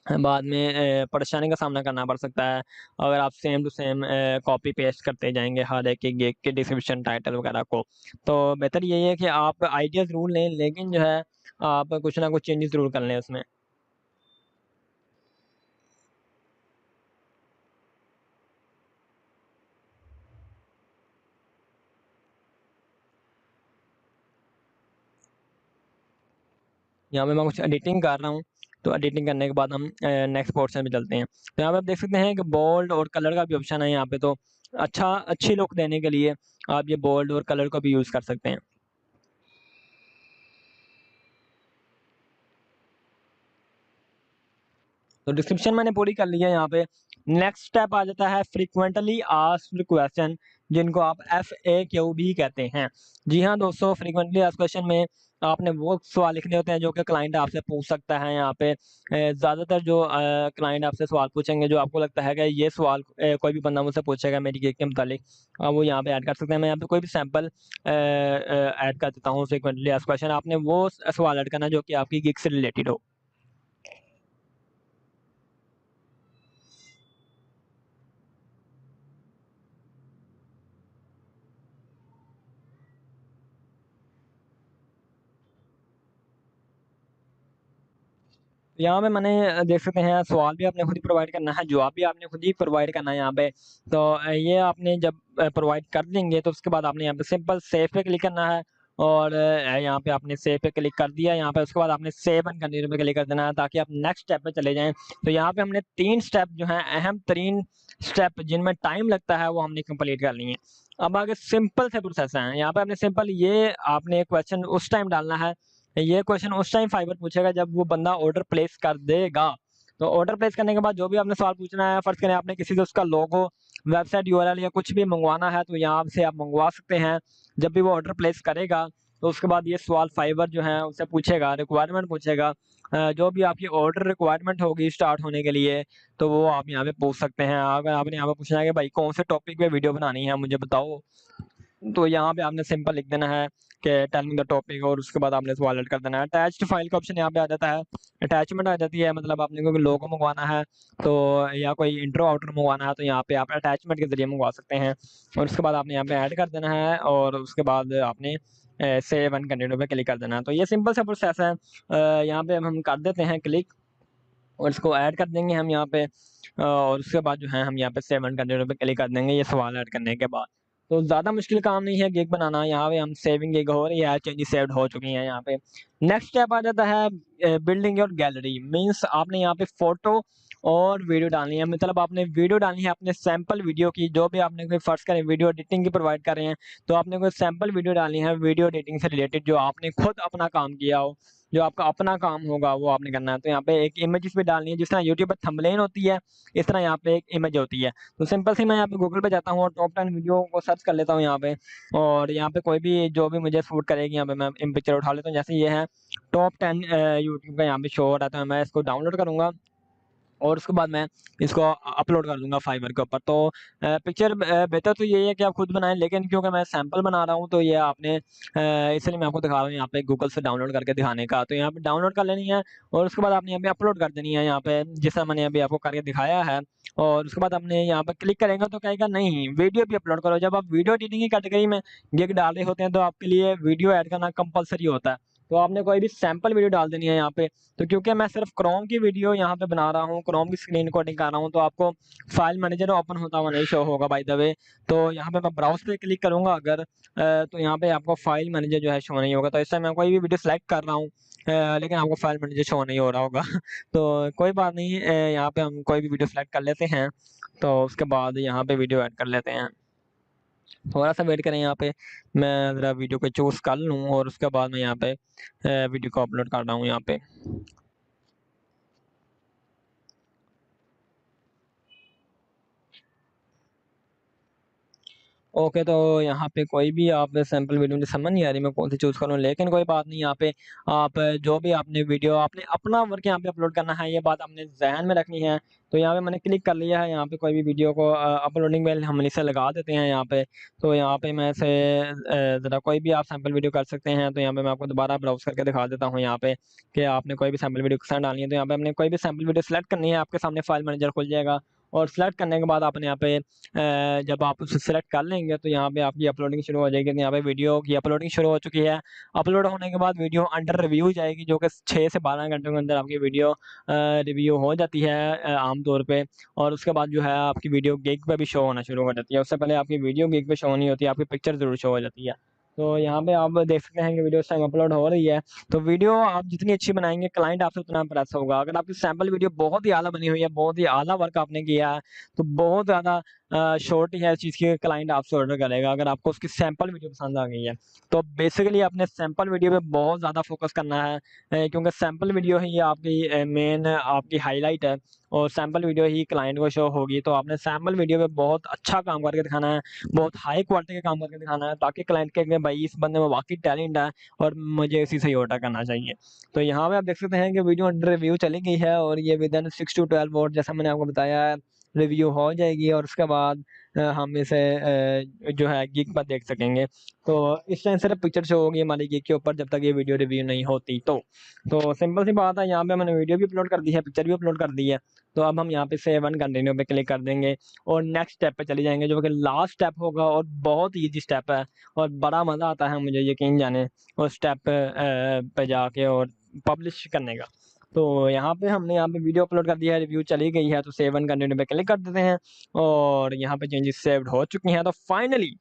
बाद में परेशानी का सामना करना पड़ सकता है, अगर आप same to same copy paste करते जाएँगे हर एक के गिग के डिस्क्रिप्शन टाइटल वगैरह को। तो बेहतर यही है कि आप आइडिया ज़रूर लें, लेकिन जो है आप कुछ ना कुछ चेंजेस ज़रूर कर लें उसमें। यहाँ पे मैं कुछ एडिटिंग कर रहा हूँ, तो एडिटिंग करने के बाद हम नेक्स्ट पोर्शन पे चलते हैं। तो यहाँ पे आप देख सकते हैं कि बोल्ड और कलर का भी ऑप्शन है यहाँ पे, तो अच्छी लुक देने के लिए आप ये बोल्ड और कलर को भी यूज़ कर सकते हैं। तो डिस्क्रिप्शन मैंने पूरी कर ली है यहाँ पे। नेक्स्ट स्टेप आ जाता है फ्रीक्वेंटली आस्क्ड क्वेश्चन, जिनको आप FAQ भी कहते हैं। जी हाँ दोस्तों, फ्रीक्वेंटली आस्क्ड क्वेश्चन में आपने वो सवाल लिखने होते हैं जो कि क्लाइंट आपसे पूछ सकता है। यहाँ पे ज़्यादातर जो क्लाइंट आपसे सवाल पूछेंगे, जो आपको लगता है कि ये सवाल कोई भी बंदा मुझसे पूछेगा मेरी गिग के मुतालिक, वो यहाँ पे ऐड कर सकते हैं। मैं यहाँ पे कोई भी सैंपल ऐड कर देता हूँ फ्रीक्वेंटली आस्क्ड क्वेश्चन। आपने वो सवाल ऐड करना है जो कि आपकी गिग से रिलेटेड हो। यहाँ पे मैंने देख सकते हैं सवाल भी आपने खुद ही प्रोवाइड करना है, जवाब भी आपने खुद ही प्रोवाइड करना है यहाँ पे। तो ये आपने जब प्रोवाइड कर देंगे तो उसके बाद आपने यहाँ पे सिंपल सेव पे क्लिक करना है और यहाँ पे आपने सेव पे क्लिक कर दिया। यहाँ पे उसके बाद आपने सेव एंड कंटिन्यू पे क्लिक कर देना है ताकि आप नेक्स्ट स्टेप पे चले जाएँ। तो यहाँ पे हमने 3 स्टेप जो हैं, अहम तरीन स्टेप जिनमें टाइम लगता है वो हमने कंप्लीट कर लिए हैं। अब आगे सिंपल से प्रोसेस है। यहाँ पे आपने सिंपल ये आपने क्वेश्चन उस टाइम डालना है, ये क्वेश्चन उस टाइम फाइवर पूछेगा जब वो बंदा ऑर्डर प्लेस कर देगा। तो ऑर्डर प्लेस करने के बाद जो भी आपने सवाल पूछना है, फर्ज करें आपने किसी से उसका लोगो, वेबसाइट यूआरएल या कुछ भी मंगवाना है तो यहाँ से आप मंगवा सकते हैं। जब भी वो ऑर्डर प्लेस करेगा तो उसके बाद ये सवाल फाइवर जो है उससे पूछेगा, रिक्वायरमेंट पूछेगा। जो भी आपकी ऑर्डर रिक्वायरमेंट होगी स्टार्ट होने के लिए तो वो आप यहाँ पे पूछ सकते हैं। अगर आपने यहाँ पे पूछना है कि भाई कौन से टॉपिक पे वीडियो बनानी है मुझे बताओ, तो यहाँ पे आपने सिंपल लिख देना है कि टेल मी द टॉपिक, और उसके बाद आपने सवाल ऐड कर देना है। अटैच्ड फाइल का ऑप्शन यहाँ पे आ जाता है, अटैचमेंट आ जाती है, मतलब आपने कोई लोगो मंगवाना है तो या कोई इंट्रो आउटर मंगवाना है तो यहाँ पे आप अटैचमेंट के जरिए मंगवा सकते हैं। और उसके बाद आपने यहाँ पे ऐड कर देना है और उसके बाद आपने सेव एंड कंटिन्यू पे क्लिक कर देना है। तो ये सिंपल सा प्रोसेस है। यहाँ पे हम कर देते हैं क्लिक और इसको ऐड कर देंगे हम यहाँ पे, और उसके बाद जो है हम यहाँ पे सेव एंड कंटिन्यू पे क्लिक कर देंगे ये सवाल ऐड करने के बाद। तो ज़्यादा मुश्किल काम नहीं है गिग बनाना। यहाँ पे हम सेविंग गिग हो रही है, चेंजेस सेव्ड हो चुकी हैं। यहाँ पे नेक्स्ट स्टेप आ जाता है बिल्डिंग योर गैलरी। मीन्स आपने यहाँ पे फोटो और वीडियो डालनी है, मतलब आपने वीडियो डालनी है अपने सैंपल वीडियो की। जो भी आपने कोई फर्स्ट करें वीडियो एडिटिंग की प्रोवाइड कर रहे हैं तो आपने कोई सैंपल वीडियो डालनी है वीडियो एडिटिंग से रिलेटेड, जो आपने खुद अपना काम किया हो, जो आपका अपना काम होगा वो आपने करना है। तो यहाँ पे एक इमेजेस भी डालनी है, जिस तरह यूट्यूब पर थंबनेल होती है इस तरह यहाँ पे एक इमेज होती है। तो सिंपल सी मैं यहाँ पे गूगल पे जाता हूँ और टॉप 10 वीडियो को सर्च कर लेता हूँ यहाँ पे, और यहाँ पे कोई भी जो भी मुझे सूट करेगी यहाँ पे मैं पिक्चर उठा लेता हूँ। जैसे ये है टॉप 10 यूट्यूब का यहाँ पे शो हो रहा है, तो मैं इसको डाउनलोड करूँगा और उसके बाद मैं इसको अपलोड कर दूंगा फाइवर के ऊपर। तो पिक्चर बेहतर तो यही है कि आप खुद बनाएं, लेकिन क्योंकि मैं सैंपल बना रहा हूँ तो ये आपने इसलिए मैं आपको दिखा रहा हूँ यहाँ पे गूगल से डाउनलोड करके दिखाने का। तो यहाँ पे डाउनलोड कर लेनी है और उसके बाद आपने यहाँ पे अपलोड कर देनी है यहाँ पे, जैसा मैंने अभी आपको करके दिखाया है। और उसके बाद आपने यहाँ पर क्लिक करेंगे तो कहेगा नहीं वीडियो भी अपलोड करो। जब आप वीडियो एडिटिंग की कैटेगरी में गिग डाल रहे होते हैं तो आपके लिए वीडियो ऐड करना कंपलसरी होता है। तो आपने कोई भी सैंपल वीडियो डाल देनी है यहाँ पे। तो क्योंकि मैं सिर्फ क्रोम की वीडियो यहाँ पे बना रहा हूँ, क्रोम की स्क्रीन रिकॉर्डिंग कर रहा हूँ, तो आपको फाइल मैनेजर ओपन होता हुआ नहीं शो होगा बाय द वे। तो यहाँ पे मैं ब्राउज पे क्लिक करूँगा अगर तो यहाँ पे आपको फाइल मैनेजर जो है शो नहीं होगा। तो इस टाइम मैं कोई भी वीडियो सेलेक्ट कर रहा हूँ लेकिन आपको फाइल मैनेजर शो नहीं हो रहा होगा तो कोई बात नहीं, यहाँ पे हम कोई भी वीडियो सेलेक्ट कर लेते हैं। तो उसके बाद यहाँ पे वीडियो ऐड कर लेते हैं। थोड़ा सा वेट करें यहाँ पे, मैं ज़रा वीडियो को चूज़ कर लूँ और उसके बाद मैं यहाँ पे वीडियो को अपलोड कर रहा हूँ यहाँ पे। ओके, तो यहाँ पे कोई भी आप सैंपल वीडियो मुझे समझ नहीं आ रही मैं कौन सी चूज़ करूँ, लेकिन कोई बात नहीं। यहाँ पे आप जो भी आपने वीडियो आपने अपना वर्क यहाँ पे अपलोड करना है, ये बात आपने ज़हन में रखनी है। तो यहाँ पे मैंने क्लिक कर लिया है, यहाँ पे कोई भी वीडियो को अपलोडिंग में हम इसे लगा देते हैं यहाँ पे। तो यहाँ पे मैं इसे ज़रा कोई भी आप सैंपल वीडियो कर सकते हैं। तो यहाँ पे मैं आपको दोबारा ब्राउज़ करके दिखा देता हूँ यहाँ पे कि आपने कोई भी सैंपल वीडियो के साथ डालनी है। तो यहाँ पे आपने कोई भी सैंपल वीडियो सेलेक्ट करनी है, आपके सामने फाइल मैनेजर खुल जाएगा और सेलेक्ट करने के बाद आपने यहाँ पे जब आप उसे सेलेक्ट कर लेंगे तो यहाँ पे आपकी अपलोडिंग शुरू हो जाएगी। तो यहाँ पे वीडियो की अपलोडिंग शुरू हो चुकी है। अपलोड होने के बाद वीडियो अंडर रिव्यू जाएगी, जो कि 6 से 12 घंटों के अंदर आपकी वीडियो रिव्यू हो जाती है आम तौर पे। और उसके बाद जो है आपकी वीडियो गिग पे भी शो होना शुरू हो जाती है। उससे पहले आपकी वीडियो गिग पे शो नहीं होती, आपकी पिक्चर ज़रूर शो हो जाती है। तो यहाँ पे आप देख सकते हैं कि वीडियो इस टाइम अपलोड हो रही है। तो वीडियो आप जितनी अच्छी बनाएंगे क्लाइंट आपसे उतना इम्प्रेस होगा। अगर आपकी सैंपल वीडियो बहुत ही आला बनी हुई है, बहुत ही आला वर्क आपने किया है, तो बहुत ज़्यादा शॉर्ट है इस चीज़ की, क्लाइंट आपसे ऑर्डर करेगा अगर आपको उसकी सैंपल वीडियो पसंद आ गई है। तो बेसिकली अपने सैंपल वीडियो पे बहुत ज़्यादा फोकस करना है क्योंकि सैंपल वीडियो ही आपकी मेन आपकी हाईलाइट है और सैंपल वीडियो ही क्लाइंट को शो होगी। तो आपने सैंपल वीडियो पे बहुत अच्छा काम करके दिखाना है, बहुत हाई क्वालिटी का काम करके दिखाना है, ताकि क्लाइंट कहे कि भाई इस बंदे में वाकई टैलेंट है और मुझे इसी से ही ऑर्डर करना चाहिए। तो यहाँ पे आप देख सकते हैं कि वीडियो अंडर रिव्यू चली गई है और ये विद इन 6 to 12 वोट जैसा मैंने आपको बताया है रिव्यू हो जाएगी और उसके बाद हम इसे जो है गिग पर देख सकेंगे। तो इस टाइम सिर्फ पिक्चर शो होगी हमारी गिग के ऊपर जब तक ये वीडियो रिव्यू नहीं होती। तो सिंपल सी बात है, यहाँ पे मैंने वीडियो भी अपलोड कर दी है, पिक्चर भी अपलोड कर दी है। तो अब हम यहाँ पे सेव एंड कंटिन्यू पे क्लिक कर देंगे और नेक्स्ट स्टेप पे चले जाएंगे, जो कि लास्ट स्टेप होगा और बहुत ईजी स्टेप है और बड़ा मज़ा आता है मुझे यकीन जाने उस स्टेप पे जाके और पब्लिश करने का। तो यहाँ पे वीडियो अपलोड कर दिया है, रिव्यू चली गई है, तो सेव एंड कंटिन्यू पे क्लिक कर देते हैं और यहाँ पे चेंजेस सेव्ड हो चुकी हैं। तो फाइनली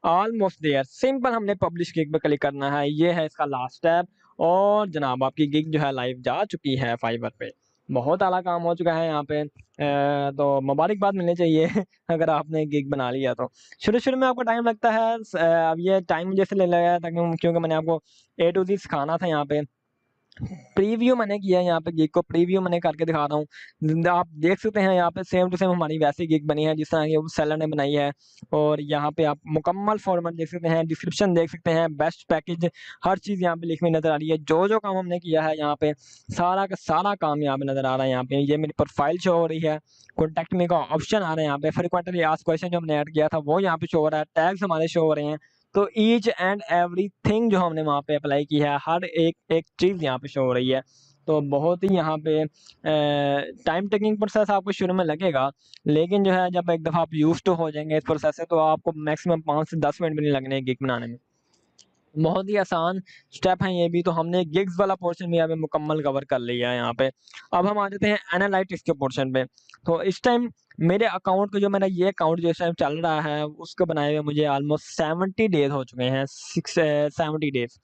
ऑलमोस्ट देयर, सिंपल हमने पब्लिश गिग पे क्लिक करना है, ये है इसका लास्ट स्टेप और जनाब आपकी गिग जो है लाइव जा चुकी है फाइवर पे। बहुत आला काम हो चुका है यहाँ पे तो मुबारकबाद मिलनी चाहिए अगर आपने गिग बना लिया तो। शुरू में आपको टाइम लगता है, अब ये टाइम मुझे इसलिए लगा था क्योंकि मैंने आपको A to Z सिखाना था यहाँ पे। प्रीव्यू मैंने किया है यहाँ पे, गिग को प्रीव्यू मैंने करके दिखा रहा हूँ। आप देख सकते हैं यहाँ पे सेम टू सेम हमारी वैसी गिग बनी है जिस तरह की सेलर ने बनाई है। और यहाँ पे आप मुकम्मल फॉर्मेट देख सकते हैं, डिस्क्रिप्शन देख सकते हैं, बेस्ट पैकेज, हर चीज़ यहाँ पे लिखी हुई नजर आ रही है। जो जो काम हमने किया है यहाँ पे सारा का सारा काम यहाँ पे नजर आ रहा है। यहाँ पे ये मेरी प्रोफाइल शो हो रही है, कॉन्टैक्ट मी का ऑप्शन आ रहा है यहाँ पे, फ्रीक्वेंटली आस्क्ड क्वेश्चन जो हमने ऐड किया था वो यहाँ पे शो हो रहा है, टैग्स हमारे शो हो रहे हैं। तो ईच एंड एवरीथिंग जो हमने वहाँ पे अप्लाई की है, हर एक एक चीज़ यहाँ पे शो हो रही है। तो बहुत ही यहाँ पे टाइम टेकिंग प्रोसेस आपको शुरू में लगेगा, लेकिन जो है जब एक दफ़ा आप यूज टू हो जाएंगे इस प्रोसेस से तो आपको मैक्सिमम 5 से 10 मिनट भी नहीं लगने गिग बनाने में। बहुत ही आसान स्टेप है ये भी। तो हमने गिग्स वाला पोर्शन भी यहाँ पे मुकम्मल कवर कर लिया है यहाँ पे। अब हम आ जाते हैं एनालिटिक्स के पोर्शन पे। तो इस टाइम मेरे अकाउंट को, जो मेरा ये अकाउंट जो इस टाइम चल रहा है, उसको बनाए हुए मुझे ऑलमोस्ट 70 डेज हो चुके हैं, 70 डेज।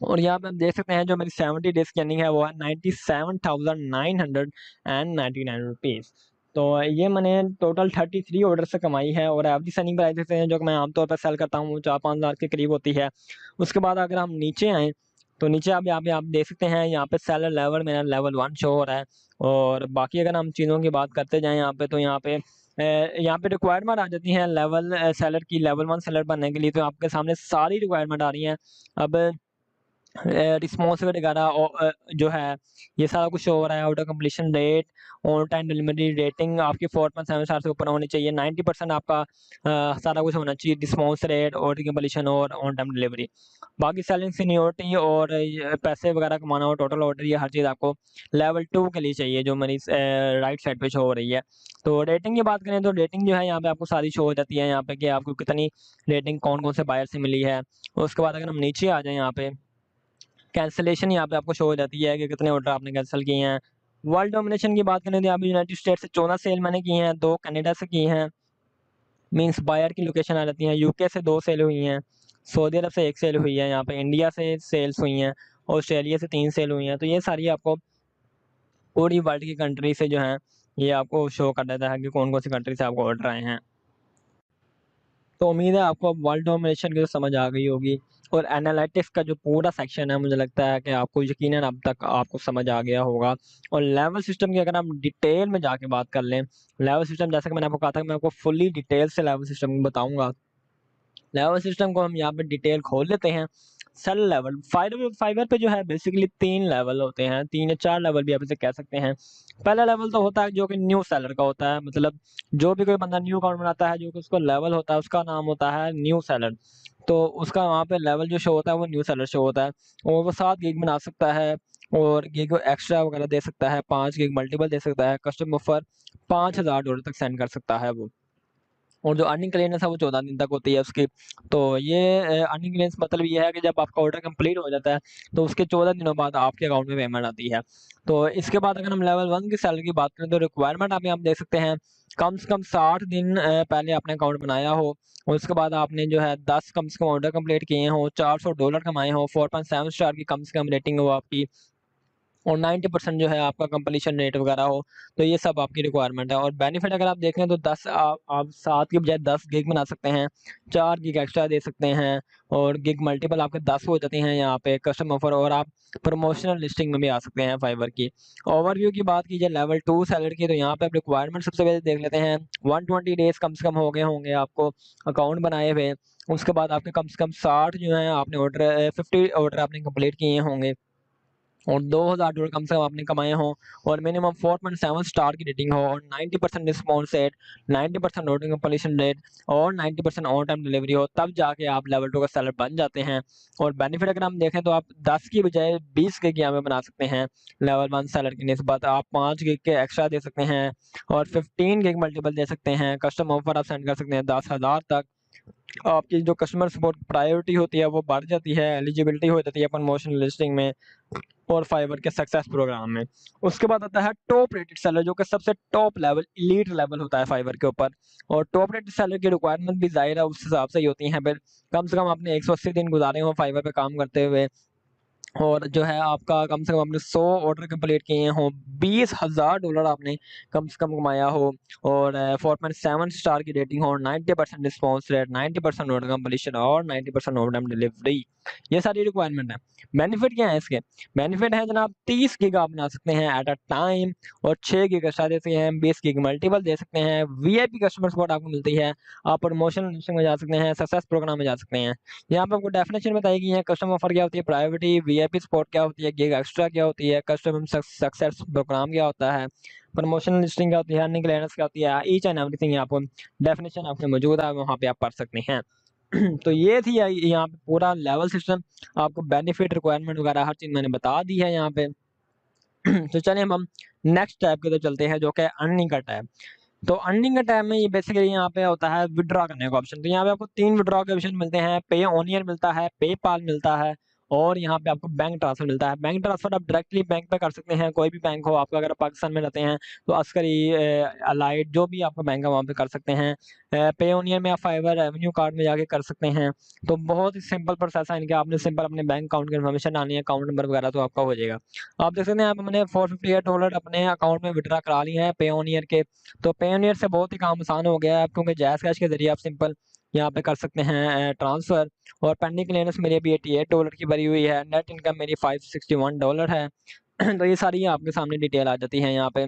और यहाँ पे आप देख सकते हैं जो मेरी 70 डेज की अर्निंग है वो है 97,999 रुपीज़। तो ये मैंने टोटल 33 ऑर्डर से कमाई है। और एवरेज सेलिंग प्राइस देखते हैं जो कि मैं आमतौर पर सेल करता हूँ 4-5 हज़ार के करीब होती है। उसके बाद अगर हम नीचे आएँ तो नीचे आप यहाँ पे आप देख सकते हैं, यहाँ पे सेलर लेवल मेरा लेवल 1 शो हो रहा है। और बाकी अगर हम चीज़ों की बात करते जाएँ यहाँ पे, तो यहाँ पे रिक्वायरमेंट आ जाती है लेवल सेलर की, लेवल 1 सेलर बनने के लिए। तो आपके सामने सारी रिक्वायरमेंट आ रही हैं। अब रिस्पॉन्स वगैरह जो है ये सारा कुछ हो रहा है। Auto completion rate, on time delivery rating आपकी 4.7 स्टार से ऊपर होनी चाहिए, 90% आपका सारा कुछ होना चाहिए, रिस्पॉन्स रेट, ऑटो कंप्लीशन और ऑन टाइम डिलीवरी। बाकी सेलिंग सीनियोरिटी और पैसे वगैरह कमाना हो, टोटल ऑर्डर, ये हर चीज़ आपको लेवल 2 के लिए चाहिए जो मेरी राइट साइड पे शो हो रही है। तो रेटिंग की बात करें तो रेटिंग जो है यहाँ पे आपको सारी शो हो जाती है यहाँ पे कि आपको कितनी रेटिंग कौन कौन से बायर से मिली है। उसके बाद अगर हम नीचे आ जाए यहाँ पे, कैंसलेशन यहाँ पे आपको शो हो जाती है कि कितने ऑर्डर आपने कैंसिल किए हैं। वर्ल्ड डोमिनेशन की बात करें तो यहाँ पे यूनाइटेड स्टेट से 14 सेल मैंने की हैं, 2 कनाडा से की हैं, मींस बायर की लोकेशन आ जाती है। यूके से 2 सेल हुई हैं, सऊदी अरब से 1 सेल हुई है, यहाँ पे इंडिया से सेल्स हुई हैं, ऑस्ट्रेलिया से 3 सेल हुई हैं। तो ये सारी आपको पूरी वर्ल्ड की कंट्री से जो है ये आपको शो कर देता है कि कौन कौन सी कंट्री से आपको ऑर्डर आए हैं। तो उम्मीद है आपको अब वर्ल्ड डोमिनेशन की तो समझ आ गई होगी। और एनालिटिक्स का जो पूरा सेक्शन है मुझे लगता है कि आपको यकीनन अब तक आपको समझ आ गया होगा। और लेवल सिस्टम की अगर हम डिटेल में जाके बात कर लें, लेवल सिस्टम जैसे कि मैंने आपको कहा था कि मैं आपको फुल्ली डिटेल से लेवल सिस्टम बताऊंगा। लेवल सिस्टम को हम यहाँ पे डिटेल खोल लेते हैं। सेल लेवल फाइवर फाइवर पे जो है बेसिकली 3 लेवल होते हैं, 3 या 4 लेवल भी आप इसे कह सकते हैं। पहला लेवल तो होता है जो कि न्यू सेलर का होता है, मतलब जो भी कोई बंदा न्यू अकाउंट बनाता है जो कि उसको लेवल होता है उसका नाम होता है न्यू सेलर। तो उसका वहाँ पे लेवल जो शो होता है वो न्यू सेलर शो होता है। और वो 7 गिग बना सकता है और गिग एक्स्ट्रा वगैरह दे सकता है, 5 गिग मल्टीपल दे सकता है, कस्टम ऑफर $5,000 तक सेंड कर सकता है वो। और जो अर्निंग क्लियरेंस है वो 14 दिन तक होती है उसकी। तो ये अर्निंग क्लियरेंस मतलब ये है कि जब आपका ऑर्डर कंप्लीट हो जाता है तो उसके 14 दिनों बाद आपके अकाउंट में पेमेंट आती है। तो इसके बाद अगर हम लेवल 1 की सैलरी की बात करें तो रिक्वायरमेंट आप यहाँ देख सकते हैं, कम से कम 60 दिन पहले आपने अकाउंट बनाया हो, और उसके बाद आपने जो है 10 कम से कम ऑर्डर कंप्लीट किए हो, $400 कमाए हो, 4.7 स्टार की कम से कम रेटिंग हो आपकी, और 90% जो है आपका कंप्लीशन रेट वगैरह हो। तो ये सब आपकी रिक्वायरमेंट है। और बेनिफिट अगर आप देखें तो 10 आप 7 की बजाय 10 गिग बना सकते हैं, 4 गिग एक्स्ट्रा दे सकते हैं, और गिग मल्टीपल आपके 10 हो जाती हैं यहाँ पे कस्टम ऑफर। और आप प्रमोशनल लिस्टिंग में भी आ सकते हैं फाइवर की। ओवरव्यू की बात कीजिए लेवल 2 सैलरी की, तो यहाँ पे आप रिक्वायरमेंट सबसे पहले देख लेते हैं। 120 डेज कम से कम हो गए होंगे आपको अकाउंट बनाए हुए। उसके बाद आपके कम से कम 60 जो है आपने ऑर्डर 50 ऑर्डर आपने कंप्लीट किए होंगे, और $2,000 कम से कम आपने कमाए हों, और मिनिमम 4.7 स्टार की रेटिंग हो, और 90% response rate, 90% order completion rate, और 90% ऑन टाइम डिलीवरी हो, तब जाके आप लेवल 2 का सेलर बन जाते हैं। और बेनिफिट अगर हम देखें तो आप 10 की बजाय 20 गिग यहाँ पे बना सकते हैं लेवल 1 सेलर की निस्बत। आप 5 गिग के एक्स्ट्रा दे सकते हैं, और 15 गिग मल्टीपल दे सकते हैं, कस्टम ऑफर आप सेंड कर सकते हैं 10,000 तक। आपकी जो कस्टमर सपोर्ट प्रायोरिटी होती है वो बढ़ जाती है, एलिजिबिलिटी हो जाती है प्रमोशन लिस्टिंग में और फाइवर के सक्सेस प्रोग्राम में। उसके बाद आता है टॉप रेटेड सेलर, जो कि सबसे टॉप लेवल इलीट लेवल होता है फाइवर के ऊपर। और टॉप रेटेड सेलर की रिक्वायरमेंट भी जाहिर है उस हिसाब से ही होती है। फिर कम से कम आपने 180 दिन गुजारे हो फाइवर पे काम करते हुए, और जो है आपका कम से कम आपने 100 ऑर्डर कंप्लीट किए हों, $20,000 आपने कम से कम कमाया हो, और 4.7 स्टार की रेटिंग हो, 90% रिस्पॉन्स रेट, 90% ऑर्डर कंप्लीशन और 90% ऑन टाइम डिलीवरी। ये सारी रिक्वायरमेंट है। बेनिफिट क्या है इसके? बेनिफिट है जनाब 30 गीगा आप बना सकते हैं एट अ टाइम, और 6 गीगा एक्स्ट्रा दे सकते हैं, 20 गीगा मल्टीपल दे सकते हैं, वीआईपी कस्टमर सपोर्ट आपको मिलती है, आप प्रमोशनल लिस्टिंग में जा सकते हैं, सक्सेस प्रोग्राम में जा सकते हैं। यहाँ पे आपको डेफिनेशन बताई गई है, कस्टम ऑफर क्या होती है, प्रायोरिटी, वीआईपी सपोर्ट क्या होती है, गिग एक्स्ट्रा क्या होती है, कस्टम सक्सेस प्रोग्राम क्या होता है, प्रमोशनल लिस्टिंग क्या होती है, अर्निंग क्लियरेंस क्या होती है, ईच एंड एवरीथिंग आपको डेफिनेशन आपने मौजूद है, वहाँ पे आप पढ़ सकते हैं। तो ये थी यहाँ पे पूरा लेवल सिस्टम, आपको बेनिफिट रिक्वायरमेंट वगैरह हर चीज़ मैंने बता दी है यहाँ पे। तो चलिए हम नेक्स्ट टैब की तरफ चलते हैं, जो कि अर्निंग का टैब। तो अर्निंग के टाइम में ये बेसिकली यहाँ पे होता है विड्रॉ करने का ऑप्शन। तो यहाँ पे आपको 3 विड्रॉ के ऑप्शन मिलते हैं, पे ओनियर मिलता है, पेपाल मिलता है, और यहाँ पे आपको बैंक ट्रांसफर मिलता है। बैंक ट्रांसफर आप डायरेक्टली बैंक पे कर सकते हैं, कोई भी बैंक हो आपका, अगर आप पाकिस्तान में रहते हैं तो अस्करी, अलाइड, जो भी आपका बैंक है वहाँ पे कर सकते हैं। पे ओनियर में आप फाइवर रेवेन्यू कार्ड में जाके कर सकते हैं। तो बहुत ही सिंपल प्रोसेस है इनके, आपने सिंपल अपने बैंक अकाउंट की इन्फॉर्मेशन डालनी है, अकाउंट नंबर वगैरह, तो आपका हो जाएगा। आप देख सकते हैं, आप मैंने $458 अपने अकाउंट में विड्रा करा लिए हैं पे ओनियर के। तो पेयोनियर से बहुत ही काम आसान हो गया है, क्योंकि जैज़ कैश के जरिए आप सिंपल यहाँ पे कर सकते हैं ट्रांसफ़र। और पेंडिंग क्लियरेंस मेरी अभी $88 की भरी हुई है, नेट इनकम मेरी $561 है। तो ये सारी आपके सामने डिटेल आ जाती है यहाँ पे।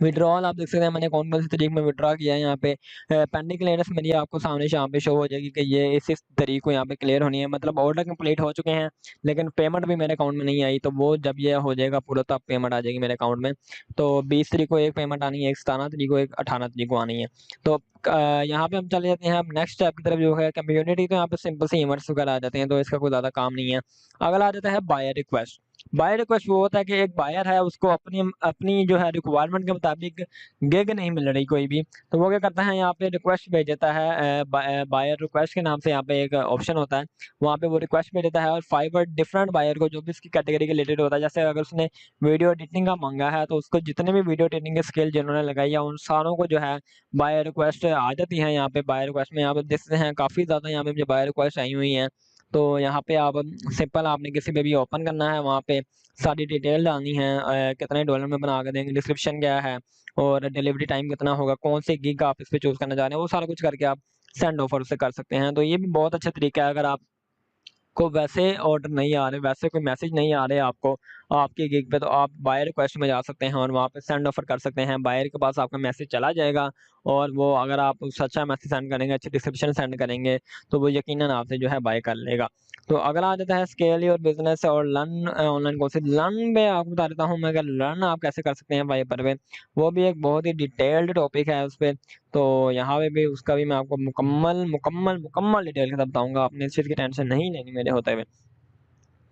विड्रॉल आप देख सकते हैं मैंने कौन-कौन सी तारीख में विड्रॉ किया है यहाँ पे। पेंडिंग क्लियरेंस मेरी आपको सामने यहाँ पे शो हो जाएगी कि ये इस तारीख को यहाँ पे क्लियर होनी है, मतलब ऑर्डर कंप्लीट हो चुके हैं, लेकिन पेमेंट भी मेरे अकाउंट में नहीं आई। तो वो जब ये हो जाएगा पूरा, तब पेमेंट आ जाएगी मेरे अकाउंट में। तो 20 तारीख को एक पेमेंट आनी है, एक 17 तारीख को, एक 18 तारीख को आनी है। तो यहाँ पे हम चले जाते हैं अब नेक्स्ट स्टेप की तरफ, जो है कम्युनिटी। तो यहाँ पे सिंपल से इवेंट्स वगैरह आ जाते हैं, तो इसका कोई ज़्यादा काम नहीं है। अगला आ जाता है बायर रिक्वेस्ट। बायर रिक्वेस्ट वो होता है कि एक बायर है, उसको अपनी अपनी जो है रिक्वायरमेंट के मुताबिक गिग नहीं मिल रही कोई भी, तो वो क्या करता है, यहाँ पे रिक्वेस्ट भेज देता है। बायर रिक्वेस्ट के नाम से यहाँ पे एक ऑप्शन होता है, वहाँ पे वो रिक्वेस्ट भेज देता है, और फाइवर डिफरेंट बायर को जो भी इसकी कैटेगरी के रिलेटेड होता है, जैसे अगर उसने वीडियो एडिटिंग का मांगा है, तो उसको जितने भी वीडियो एडिटिंग के स्किल जिन्होंने लगाई है, उन सारों को जो है बायर रिक्वेस्ट आ जाती है। यहाँ पे बायर रिक्वेस्ट में यहाँ पे देखते हैं काफ़ी ज़्यादा यहाँ पे मुझे बायर रिक्वेस्ट आई हुई हैं। तो यहाँ पे आप सिंपल आपने किसी पे भी ओपन करना है, वहाँ पे सारी डिटेल डालनी है, कितने डॉलर में बना के देंगे, डिस्क्रिप्शन क्या है, और डिलीवरी टाइम कितना होगा, कौन से गिग आप इस पे चूज़ करना चाह रहे हैं, वो सारा कुछ करके आप सेंड ऑफर उससे कर सकते हैं। तो ये भी बहुत अच्छा तरीका है, अगर आप को वैसे ऑर्डर नहीं आ रहे, वैसे कोई मैसेज नहीं आ रहे आपको आपके गिग पे, तो आप बायर रिक्वेस्ट में जा सकते हैं और वहाँ पे सेंड ऑफर कर सकते हैं। बायर के पास आपका मैसेज चला जाएगा, और वो अगर आप उससे अच्छा मैसेज सेंड करेंगे, अच्छी डिस्क्रिप्शन सेंड करेंगे, तो वो यकीनन आपसे जो है बाय कर लेगा। तो अगला आ जाता है स्केल योर बिजनेस और लर्न ऑनलाइन कोर्सेज। लर्न में आपको बता देता हूँ मैं, अगर लर्न आप कैसे कर सकते हैं वाइपर पे, वो भी एक बहुत ही डिटेल्ड टॉपिक है उस पे। तो यहाँ पे भी उसका भी मैं आपको मुकम्मल डिटेल के साथ बताऊँगा, आपने इस चीज़ की टेंशन नहीं लेनी मेरे होते हुए।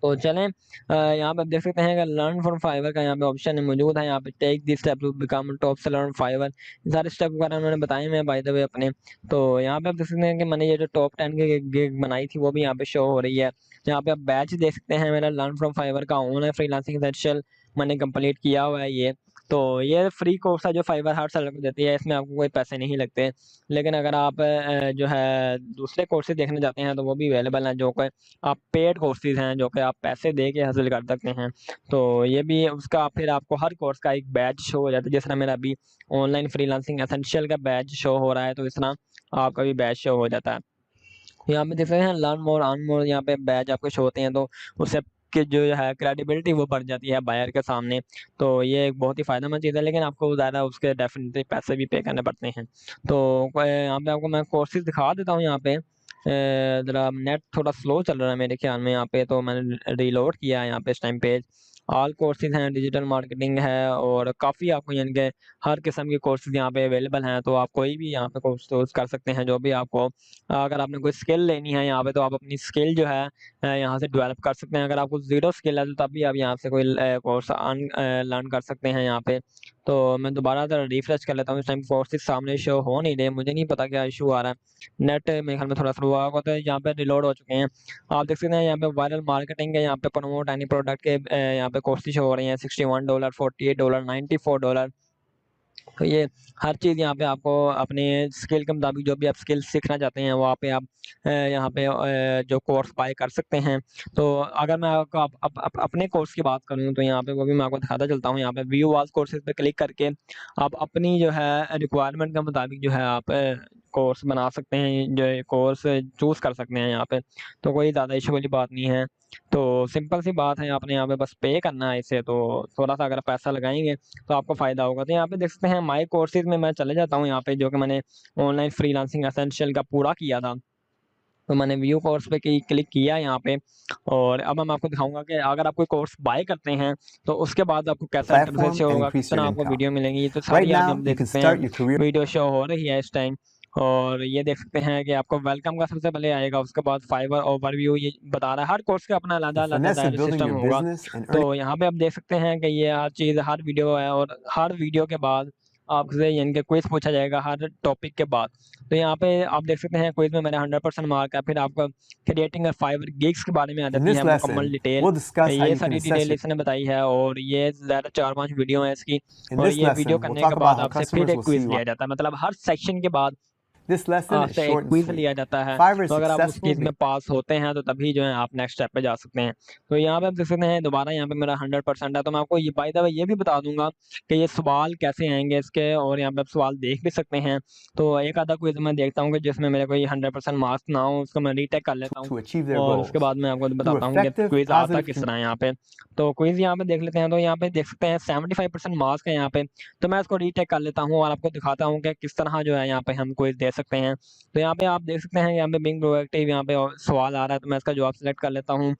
तो चलें, यहाँ पे आप देख सकते हैं कि लर्न फ्रॉम फाइवर का यहाँ पे ऑप्शन मौजूद है, यहाँ पे take this step to become top seller on Fiverr. ये सारे स्टेप वगैरह उन्होंने बताए हुए हैं बाय द वे अपने। तो यहाँ पे आप देख सकते हैं कि मैंने ये जो टॉप 10 की गिग बनाई थी, वो भी यहाँ पे शो हो रही है। यहाँ पे आप बैच देख सकते हैं, मेरा लर्न फ्रॉम फाइवर का ऑन है, फ्रीलांसिंग एसेंशियल मैंने कंप्लीट किया हुआ है ये। तो ये फ्री कोर्स है जो फाइवर हर साल को देती है, इसमें आपको कोई पैसे नहीं लगते। लेकिन अगर आप जो है दूसरे कोर्सेज देखने जाते हैं, तो वो भी अवेलेबल हैं, जो कि आप पेड कोर्सेज हैं, जो कि आप पैसे दे के हासिल कर सकते हैं। तो ये भी उसका फिर आपको हर कोर्स का एक बैच शो हो जाता है, जिस तरह मेरा अभी ऑनलाइन फ्रीलांसिंग एसेंशियल का बैच शो हो रहा है, तो इस तरह आपका भी बैच शो हो जाता है। यहाँ पे देख सकते हैं लर्न मोर अर्न मोर, यहाँ पे बैच आपको शो होते हैं, तो उससे कि जो है क्रेडिबिलिटी वो बढ़ जाती है बायर के सामने। तो ये एक बहुत ही फ़ायदेमंद चीज़ है, लेकिन आपको ज़्यादा उसके डेफिनेटली पैसे भी पे करने पड़ते हैं। तो यहाँ पे आपको मैं कोर्सेज़ दिखा देता हूँ यहाँ पे। ज़रा नेट थोड़ा स्लो चल रहा है मेरे ख्याल में यहाँ पे, तो मैंने रीलोड किया है यहाँ पे इस टाइम पेज। ऑल कोर्सेज़ हैं, डिजिटल मार्केटिंग है, और काफ़ी आपको यानी कि हर किस्म के कोर्सेज़ यहाँ पे अवेलेबल हैं। तो आप कोई भी यहाँ पे कोर्स चूज़ कर सकते हैं, जो भी आपको, अगर आपने कोई स्किल लेनी है यहाँ पे, तो आप अपनी स्किल जो है यहाँ से डेवलप कर सकते हैं। अगर आपको ज़ीरो स्किल है, तो तब भी आप यहाँ से कोई कोर्स लर्न कर सकते हैं यहाँ पे। तो मैं दोबारा ज़रा रिफ्रेश कर लेता हूँ, इस टाइम कोर्सेज़ सामने शो हो नहीं रहे, मुझे नहीं पता क्या इशू आ रहा है। नेट मेरे ख्याल में थोड़ा स्लो आ होगा, तो यहाँ पे रिलोड हो चुके हैं। आप देख सकते हैं यहाँ पे वायरल मार्केटिंग है, यहाँ पे प्रमोट एनी प्रोडक्ट के यहाँ पे कोर्सेज़ शो हो रही हैं, $61, $48, $94। तो ये हर चीज़ यहाँ पे आपको अपने स्किल के मुताबिक जो भी आप स्किल सीखना चाहते हैं वहाँ पे आप यहाँ पे जो कोर्स बाय कर सकते हैं। तो अगर मैं आपको अपने कोर्स की बात करूँ तो यहाँ पे वो भी मैं आपको दिखाता चलता हूँ। यहाँ पे व्यू ऑल कोर्सेज़ पे क्लिक करके आप अपनी जो है रिक्वायरमेंट के मुताबिक जो है आप कोर्स बना सकते हैं, जो है कोर्स चूज़ कर सकते हैं यहाँ पे। तो कोई ज़्यादा इश्यू वाली बात नहीं है। तो सिंपल सी बात है, आपने यहाँ पे बस पे करना है इसे, तो थोड़ा-सा अगर पैसा लगाएँगे तो आपको फ़ायदा होगा। तो यहाँ पे देख सकते हैं माय कोर्सेज़ में मैं चले जाता हूँ यहाँ पे, जो कि मैंने ऑनलाइन फ्रीलांसिंग एसेंशियल का पूरा किया था। तो मैंने व्यू कोर्स पे क्लिक किया यहाँ पे, और अब मैं आपको दिखाऊँगा कि अगर आप कोई कोर्स बाय करते हैं तो उसके बाद आपको कैसा इंटरफेस platform शो and होगा, किस increase your तरह आपको income. वीडियो मिलेंगी। तो Right सारी यहाँ पे now, हम you देख can सकते हैं start your career. Video show हो रही है इस टाइम। और ये देख सकते हैं कि आपको वेलकम का सबसे पहले आएगा, उसके बाद फाइवर ओवरव्यू ये बता रहा है। हर कोर्स का अपना The अलग-अलग finesse of diary building system your होगा। business and तो earning यहाँ पे आप देख सकते हैं कि ये हर चीज़, हर वीडियो है, और हर वीडियो के बाद आपसे यानी कि क्विज़ पूछा जाएगा हर टॉपिक के बाद। तो यहाँ पे आप देख सकते हैं क्विज़ में मेरा 100% मार्क है। फिर आपको क्रिएटिंग अ फाइवर गिग्स के बारे में आ In जाती this है मुकम्मल lesson, detail. we'll discuss how ये you can सारी assess डिटेल your. इसने बताई है, और ये ज़्यादा 4-5 वीडियो हैं इसकी। In और this ये वीडियो lesson, we'll करने के talk about बाद how आपसे फिर customers एक will see क्विज़ you. लिया जाता है, मतलब हर सेक्शन के बाद This lesson is आपसे एक short and क्विज़ sweet. लिया जाता है। Fiverr is तो अगर आप उस successful क्विज़ में पास होते हैं तो तभी जो है आप नेक्स्ट स्टेप पे जा सकते हैं। तो यहाँ पे आप देख सकते हैं दोबारा यहाँ पे मेरा 100% है। तो मैं आपको ये बाय द वे ये भी बता दूँगा कि ये सवाल कैसे आएँगे इसके, और यहाँ पे आप सवाल देख भी सकते हैं। तो एक आधा क्विज़ मैं देखता हूँ कि जिसमें मेरे कोई 100% मार्क्स ना हो, उसको मैं रीटेक कर लेता हूँ, to achieve their और उसके goals बाद मैं आपको through बताता हूँ कि effective, क्विज़ आता positive किस तरह है यहाँ पे। तो क्विज़ यहाँ पे देख लेते हैं, तो यहाँ पे देख सकते हैं 75% मार्क्स है यहाँ पे। तो मैं इसको रीटेक कर लेता हूँ और आपको दिखाता हूँ कि किस तरह जो है यहाँ पे हम क्विज़ दे सकते हैं। तो यहाँ पे आप देख सकते हैं, यहाँ पे बीइंग प्रोएक्टिव यहाँ पे सवाल आ रहा है, तो मैं इसका जवाब सेलेक्ट कर लेता हूँ।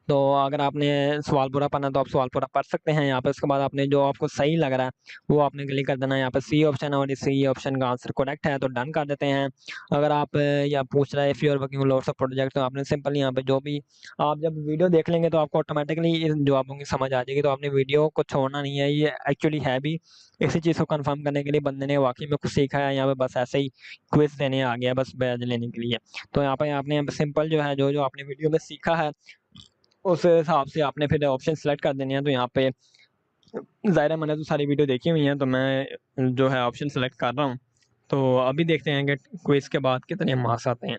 तो अगर आपने सवाल पूरा पढ़ना है तो आप सवाल पूरा पढ़ सकते हैं यहाँ पे। उसके बाद आपने जो आपको सही लग रहा है वो आपने क्लिक कर देना है। यहाँ पे सी ऑप्शन है और इस सी ऑप्शन का आंसर करेक्ट है तो डन कर देते हैं। अगर आप या पूछ रहा है if you are working on lots of project, तो आपने सिंपल यहाँ पे जो भी आप जब वीडियो देख लेंगे तो आपको ऑटोमेटिकली इन जवाबों की समझ आ जाएगी। तो आपने वीडियो को छोड़ना नहीं है, ये एक्चुअली है भी इसी चीज़ को कंफर्म करने के लिए, बंदे ने वाकई में कुछ सीखा है यहाँ पे, बस ऐसे ही क्विज देने आ गया बस बैज लेने के लिए। तो यहाँ पे आपने सिंपल जो है जो आपने वीडियो में सीखा है उस हिसाब से आपने फिर ऑप्शन सेलेक्ट कर देने हैं। तो यहाँ पे ज़ाहिर है मैंने तो सारी वीडियो देखी हुई हैं, तो मैं जो है ऑप्शन सेलेक्ट कर रहा हूँ। तो अभी देखते हैं कि क्विज़ के बाद कितने मार्क्स आते हैं।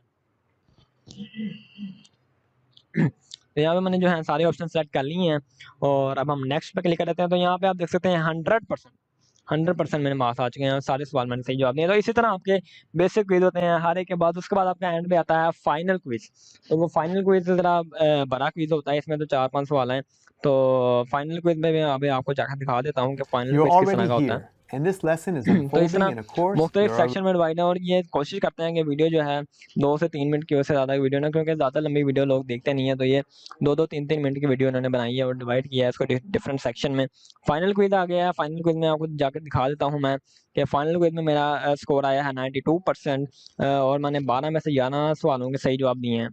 तो यहाँ पे मैंने जो है सारे ऑप्शन सेलेक्ट कर लिए हैं, और अब हम नेक्स्ट पे क्लिक कर देते हैं। तो यहाँ पे आप देख सकते हैं 100% मेरे मार्क्स आ चुके हैं, सारे सवाल मैंने सही जवाब दिए। तो इसी तरह आपके बेसिक क्विज होते हैं हर एक के बाद, उसके बाद आपका एंड पे आता है फाइनल क्विज। तो वो फाइनल क्विज ज़रा बड़ा क्विज होता है, इसमें तो 4-5 सवाल हैं। तो फाइनल क्विज में मैं अभी आपको जाकर दिखा देता हूँ कि फाइनल You're क्विज किस तरह already का होता है। here, and this lesson is तो इस unfolding तरह in a course मुख्तलिफ you're सेक्शन में डिवाइड है, और ये कोशिश करते हैं कि वीडियो जो है 2 से 3 मिनट की, उससे ज़्यादा वीडियो ना, क्योंकि ज़्यादा लंबी वीडियो लोग देखते नहीं है। तो ये 2-2 3-3 मिनट की वीडियो इन्होंने बनाई है और डिवाइड किया है इसको डिफरेंट सेक्शन में। फाइनल क्विज आ गया है। फाइनल क्विज में आपको जाकर दिखा देता हूँ मैं कि फाइनल क्विज में मेरा स्कोर आया है 92%, और मैंने 12 में से 11 सवालों के सही जवाब दिए हैं।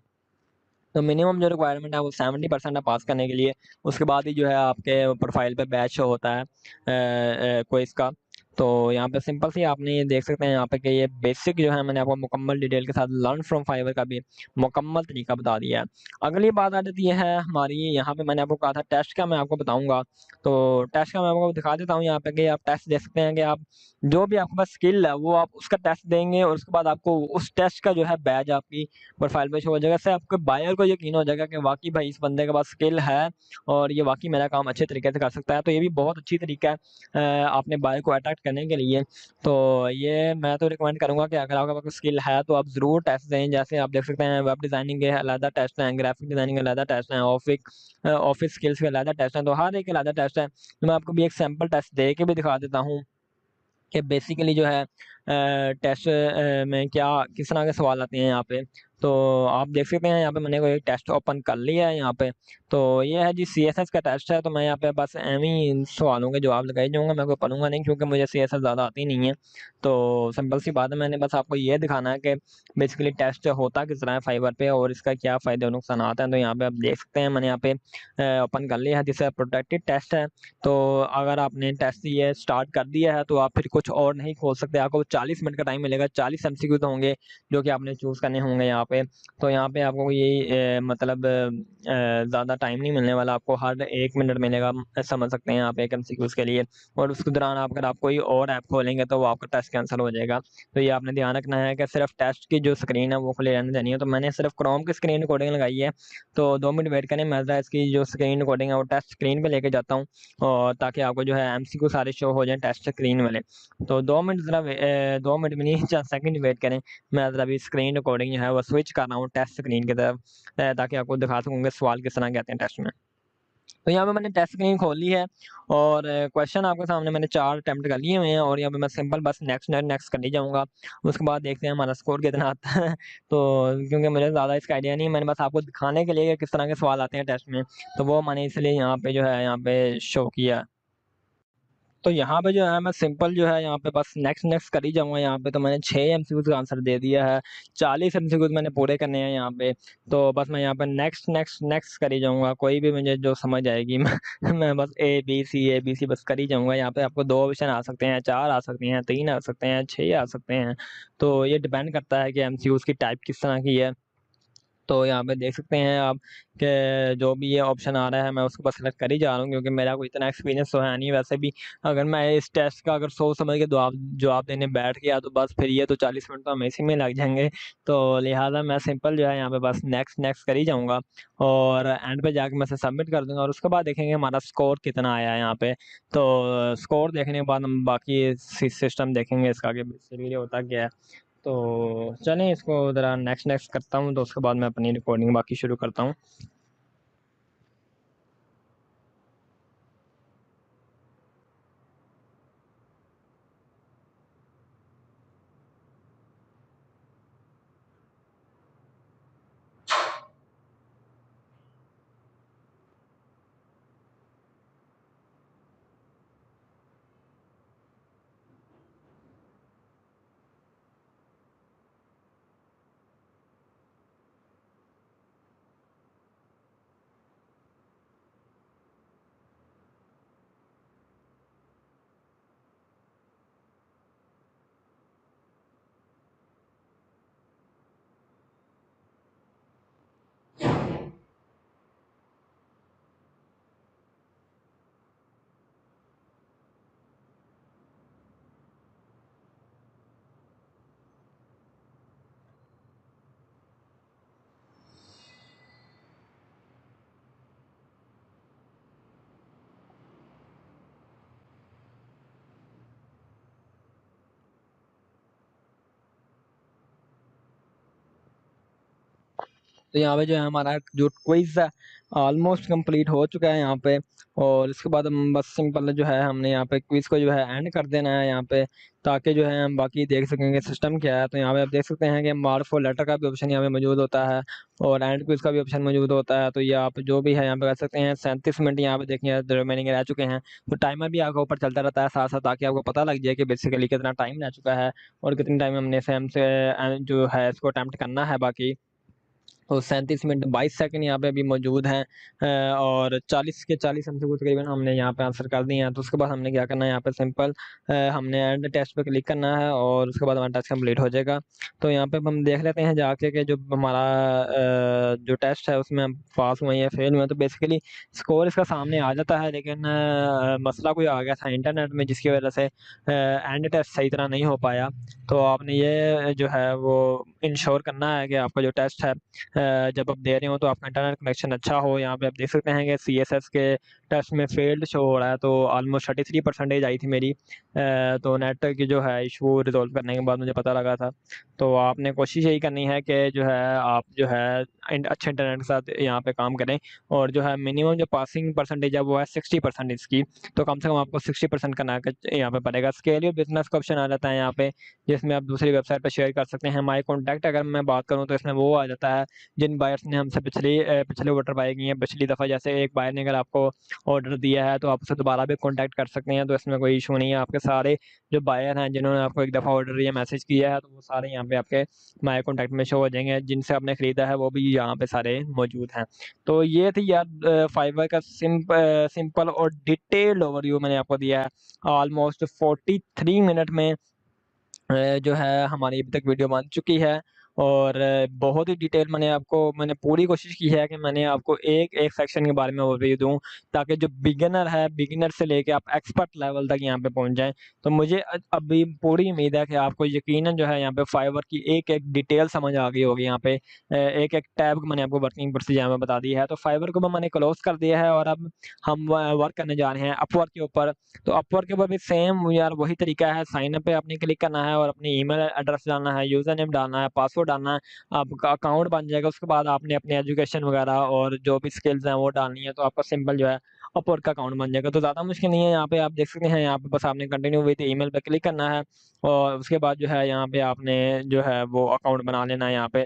तो मिनिमम जो रिक्वायरमेंट है वो 70% है पास करने के लिए। उसके बाद ही जो है आपके प्रोफाइल पे बैच शो होता है क्विज़ का। तो यहाँ पे सिंपल सी आपने ये देख सकते हैं यहाँ पे कि ये बेसिक जो है मैंने आपको मुकम्मल डिटेल के साथ लर्न फ्रॉम फाइवर का भी मुकम्मल तरीका बता दिया है। अगली बात आ जाती है हमारी, यहाँ पे मैंने आपको कहा था टेस्ट का मैं आपको बताऊँगा। तो टेस्ट का मैं आपको दिखा देता हूँ यहाँ पे कि आप टेस्ट दे सकते हैं कि आप जो भी आपके पास स्किल है वो आप उसका टेस्ट देंगे, और उसके बाद आपको उस टेस्ट का जो है बैच आपकी प्रोफाइल पे शो हो जाएगा। इससे आपके बायर को यकीन हो जाएगा कि वाक़ई भाई इस बंदे के पास स्किल है और ये वाक़ई मेरा काम अच्छे तरीके से कर सकता है। तो ये भी बहुत अच्छी तरीका है अपने बायर को अट्रैक्ट करने के लिए। तो ये मैं तो रिकमेंड करूँगा कि अगर आपके पास स्किल है तो आप ज़रूर टेस्ट दें। जैसे आप देख सकते हैं वेब डिज़ाइनिंग के अलग टेस्ट हैं, ग्राफिक डिज़ाइनिंग के अलग टेस्ट हैं, ऑफ़िस स्किल्स के अलग टेस्ट हैं, तो हर एक अलग टेस्ट है। तो मैं आपको भी एक सैंपल टेस्ट दे के भी दिखा देता हूँ कि बेसिकली जो है टेस्ट में क्या किस तरह के सवाल आते हैं यहाँ पे। तो आप देख सकते हैं यहाँ पे मैंने कोई टेस्ट ओपन कर लिया है यहाँ पे। तो ये है जी सीएसएस का टेस्ट है। तो मैं यहाँ पे बस एवं ही इन सवालों के जवाब लगाई जाऊँगा, मैं कोई पढ़ूँगा नहीं क्योंकि मुझे सीएसएस ज़्यादा आती नहीं है। तो सिंपल सी बात है, मैंने बस आपको ये दिखाना है कि बेसिकली टेस्ट होता किस तरह है फाइवर पे और इसका क्या फ़ायदे और नुकसानात हैं। तो यहाँ पे आप देख सकते हैं मैंने यहाँ पे ओपन कर लिया है जिससे प्रोटेक्टेड टेस्ट है। तो अगर आपने टेस्ट ये स्टार्ट कर दिया है तो आप फिर कुछ और नहीं खोल सकते। आपको 40 मिनट का टाइम मिलेगा। 40 MCQs होंगे जो कि आपने चूज़ करने होंगे यहाँ पे। तो यहाँ पे आपको ये मतलब ज़्यादा टाइम नहीं मिलने वाला, आपको हर 1 मिनट मिलेगा, समझ सकते हैं आप एक MCQs के लिए। और उसके दौरान आप अगर आप कोई और ऐप खोलेंगे तो वो आपका टेस्ट कैंसिल हो जाएगा। तो ये आपने ध्यान रखना है कि सिर्फ टेस्ट की जो स्क्रीन है वो खुली रहने देनी है। तो मैंने सिर्फ क्रोम की स्क्रीन रिकॉर्डिंग लगाई है, तो 2 मिनट वेट करें, मैं ज़रा इसकी जो स्क्रीन रिकॉर्डिंग है वो टेस्ट स्क्रीन पे लेके जाता हूँ, और ताकि आपको जो है MCQ सारे शो हो जाएँ टेस्ट स्क्रीन वाले। तो 2 मिनट 2 मिनट भी नहीं, चंद सेकंड वेट करें। मैं ज़रा अभी स्क्रीन रिकॉर्डिंग जो है वो स्विच कर रहा हूँ टेस्ट स्क्रीन की तरफ, ताकि आपको दिखा सकूँ कि सवाल किस तरह के आते हैं टेस्ट में। तो यहाँ पे मैंने टेस्ट स्क्रीन खोल ली है, और क्वेश्चन आपके सामने मैंने 4 अटेम्प्ट कर लिए हुए हैं, और यहाँ पे मैं सिंपल बस नेक्स्ट नेक्स्ट नेक्स्ट करने जाऊँगा। उसके बाद देखते हैं हमारा स्कोर कितना आता है। तो क्योंकि मुझे ज़्यादा इसका आइडिया नहीं है, मैंने बस आपको दिखाने के लिए कि किस तरह के सवाल आते हैं टेस्ट में, तो वो मैंने इसलिए यहाँ पे जो है यहाँ पे शो किया। तो यहाँ पे जो है मैं सिंपल जो है यहाँ पे बस नेक्स्ट नेक्स्ट कर ही जाऊँगा यहाँ पे। तो मैंने 6 MCQs का आंसर दे दिया है, 40 MCQs मैंने पूरे करने हैं यहाँ पे। तो बस मैं यहाँ पे नेक्स्ट नेक्स्ट नेक्स्ट कर ही जाऊँगा, कोई भी मुझे जो समझ आएगी मैं बस A B C बस कर ही जाऊँगा। यहाँ पे आपको 2 ऑप्शन आ सकते हैं, 4 आ सकते हैं, 3 आ सकते हैं, 6 आ सकते हैं। तो ये डिपेंड करता है कि MCQs की टाइप किस तरह की है। तो यहाँ पे देख सकते हैं आप कि जो भी ये ऑप्शन आ रहा है मैं उसको बस सेलेक्ट कर ही जा रहा हूँ, क्योंकि मेरा कोई इतना एक्सपीरियंस तो है नहीं। वैसे भी अगर मैं इस टेस्ट का अगर सोच समझ के जवाब जवाब देने बैठ गया तो बस फिर ये तो 40 मिनट तो हमें इसी में लग जाएँगे। तो लिहाज़ा मैं सिंपल जो है यहाँ पे बस नेक्स्ट नेक्स्ट कर ही जाऊँगा, और एंड पे जाके मैं इसे सबमिट कर दूँगा, और उसके बाद देखेंगे हमारा स्कोर कितना आया है यहाँ पे। तो स्कोर देखने के बाद हम बाकी सिस्टम देखेंगे इसका कि बेसिकली होता क्या है। तो चलें इसको ज़रा नेक्स्ट नेक्स्ट करता हूँ, तो उसके बाद मैं अपनी रिकॉर्डिंग बाकी शुरू करता हूँ। तो यहाँ पे जो है हमारा जो क्विज़ है ऑलमोस्ट कंप्लीट हो चुका है यहाँ पे, और इसके बाद हम बस सिंपल जो है हमने यहाँ पे क्विज़ को जो है एंड कर देना है यहाँ पे, ताकि जो है हम बाकी देख सकेंगे सिस्टम क्या है। तो यहाँ पे आप देख सकते हैं कि मार्क फॉर लेटर का भी ऑप्शन यहाँ पे मौजूद होता है, और एंड क्विज़ का भी ऑप्शन मौजूद होता है। तो ये आप जो भी है यहाँ पे कर सकते हैं। 37 मिनट यहाँ पे देखिए रिमेनिंग रह चुके हैं, तो टाइमर भी आपके ऊपर चलता रहता है साथ साथ, ताकि आपको पता लग जाए कि बेसिकली कितना टाइम रह चुका है और कितने टाइम हमने सेम से जो है इसको अटेम्प्ट करना है बाकी। तो 37 मिनट 22 सेकंड यहाँ पे अभी मौजूद हैं, और 40 के 40 MCQ तकरीबन हमने यहाँ पे आंसर कर दिए हैं। तो उसके बाद हमने क्या करना है, यहाँ पे सिंपल हमने एंड टेस्ट पे क्लिक करना है, और उसके बाद हमारा टेस्ट कंप्लीट हो जाएगा। तो यहाँ पे हम देख लेते हैं जाके कि जो हमारा जो टेस्ट है उसमें हम पास हुए या फेल हुए। तो बेसिकली स्कोर इसका सामने आ जाता है, लेकिन मसला कोई आ गया था इंटरनेट में, जिसकी वजह से एंड टेस्ट सही तरह नहीं हो पाया। तो आपने ये जो है वो इंश्योर करना है कि आपका जो टेस्ट है जब आप दे रहे हो तो आपका इंटरनेट कनेक्शन अच्छा हो। यहाँ पे आप देख सकते हैं कि CSS के टेस्ट में फेल्ड शो हो रहा है, तो ऑलमोस्ट 33% आई थी मेरी। तो नेट की जो है इशू रिजॉल्व करने के बाद मुझे पता लगा था। तो आपने कोशिश यही करनी है कि जो है आप जो है अच्छे इंटरनेट के साथ यहाँ पे काम करें, और जो है मिनिमम जो पासिंग परसेंटेज है वो है 60% इसकी। तो कम से कम आपको 60% करना यहाँ पे पड़ेगा। स्केल योर बिजनेस का ऑप्शन आ जाता है यहाँ पे, जिसमें आप दूसरी वेबसाइट पर शेयर कर सकते हैं। माई कॉन्टैक्ट अगर मैं बात करूँ तो इसमें वो आ जाता है जिन बायर्स ने हमसे पिछले ऑर्डर बाय किए हैं पिछली दफ़ा। जैसे एक बायर ने अगर आपको ऑर्डर दिया है तो आप उससे दोबारा भी कॉन्टैक्ट कर सकते हैं, तो इसमें कोई इशू नहीं है। आपके सारे जो बायर हैं जिन्होंने आपको एक दफ़ा ऑर्डर या मैसेज किया है, तो वो सारे यहाँ पे आपके माई कॉन्टैक्ट में शो हो जाएंगे। जिनसे आपने ख़रीदा है वो भी यहाँ पे सारे मौजूद हैं। तो ये थी यार फाइवर का सिंपल और डिटेल्ड ओवरव्यू मैंने आपको दिया है। ऑलमोस्ट 43 मिनट में जो है हमारी अभी तक वीडियो बन चुकी है और बहुत ही डिटेल मैंने पूरी कोशिश की है कि मैंने आपको एक सेक्शन के बारे में ओवरव्यू दूँ, ताकि जो बिगिनर है, बिगिनर से लेके आप एक्सपर्ट लेवल तक यहाँ पे पहुँच जाएँ। तो मुझे अभी पूरी उम्मीद है कि आपको यकीनन जो है यहाँ पे फाइवर की एक-एक डिटेल समझ आ गई होगी यहाँ पे। एक-एक टैब मैंने आपको वर्किंग प्रोसीजर यहाँ पे बता दी है। तो फाइवर को मैंने क्लोज़ कर दिया है और अब हम वर्क करने जा रहे हैं अपवर्क के ऊपर। तो अपवर्क के ऊपर भी सेम यार वही तरीका है, साइन अप पे आपने क्लिक करना है और अपनी ईमेल एड्रेस डालना है, यूज़र नेम डालना है, पासवर्ड डालना है, आपका अकाउंट बन जाएगा। उसके बाद आपने अपनी एजुकेशन वगैरह और जो भी स्किल्स हैं वो डालनी है, तो आपका सिंपल जो है अपवर्क का अकाउंट बन जाएगा। तो ज़्यादा मुश्किल नहीं है, यहाँ पे आप देख सकते हैं, यहाँ पे बस आपने कंटिन्यू विद ईमेल पे क्लिक करना है और उसके बाद जो है यहाँ पे आपने जो है वो अकाउंट बना लेना है यहाँ पे।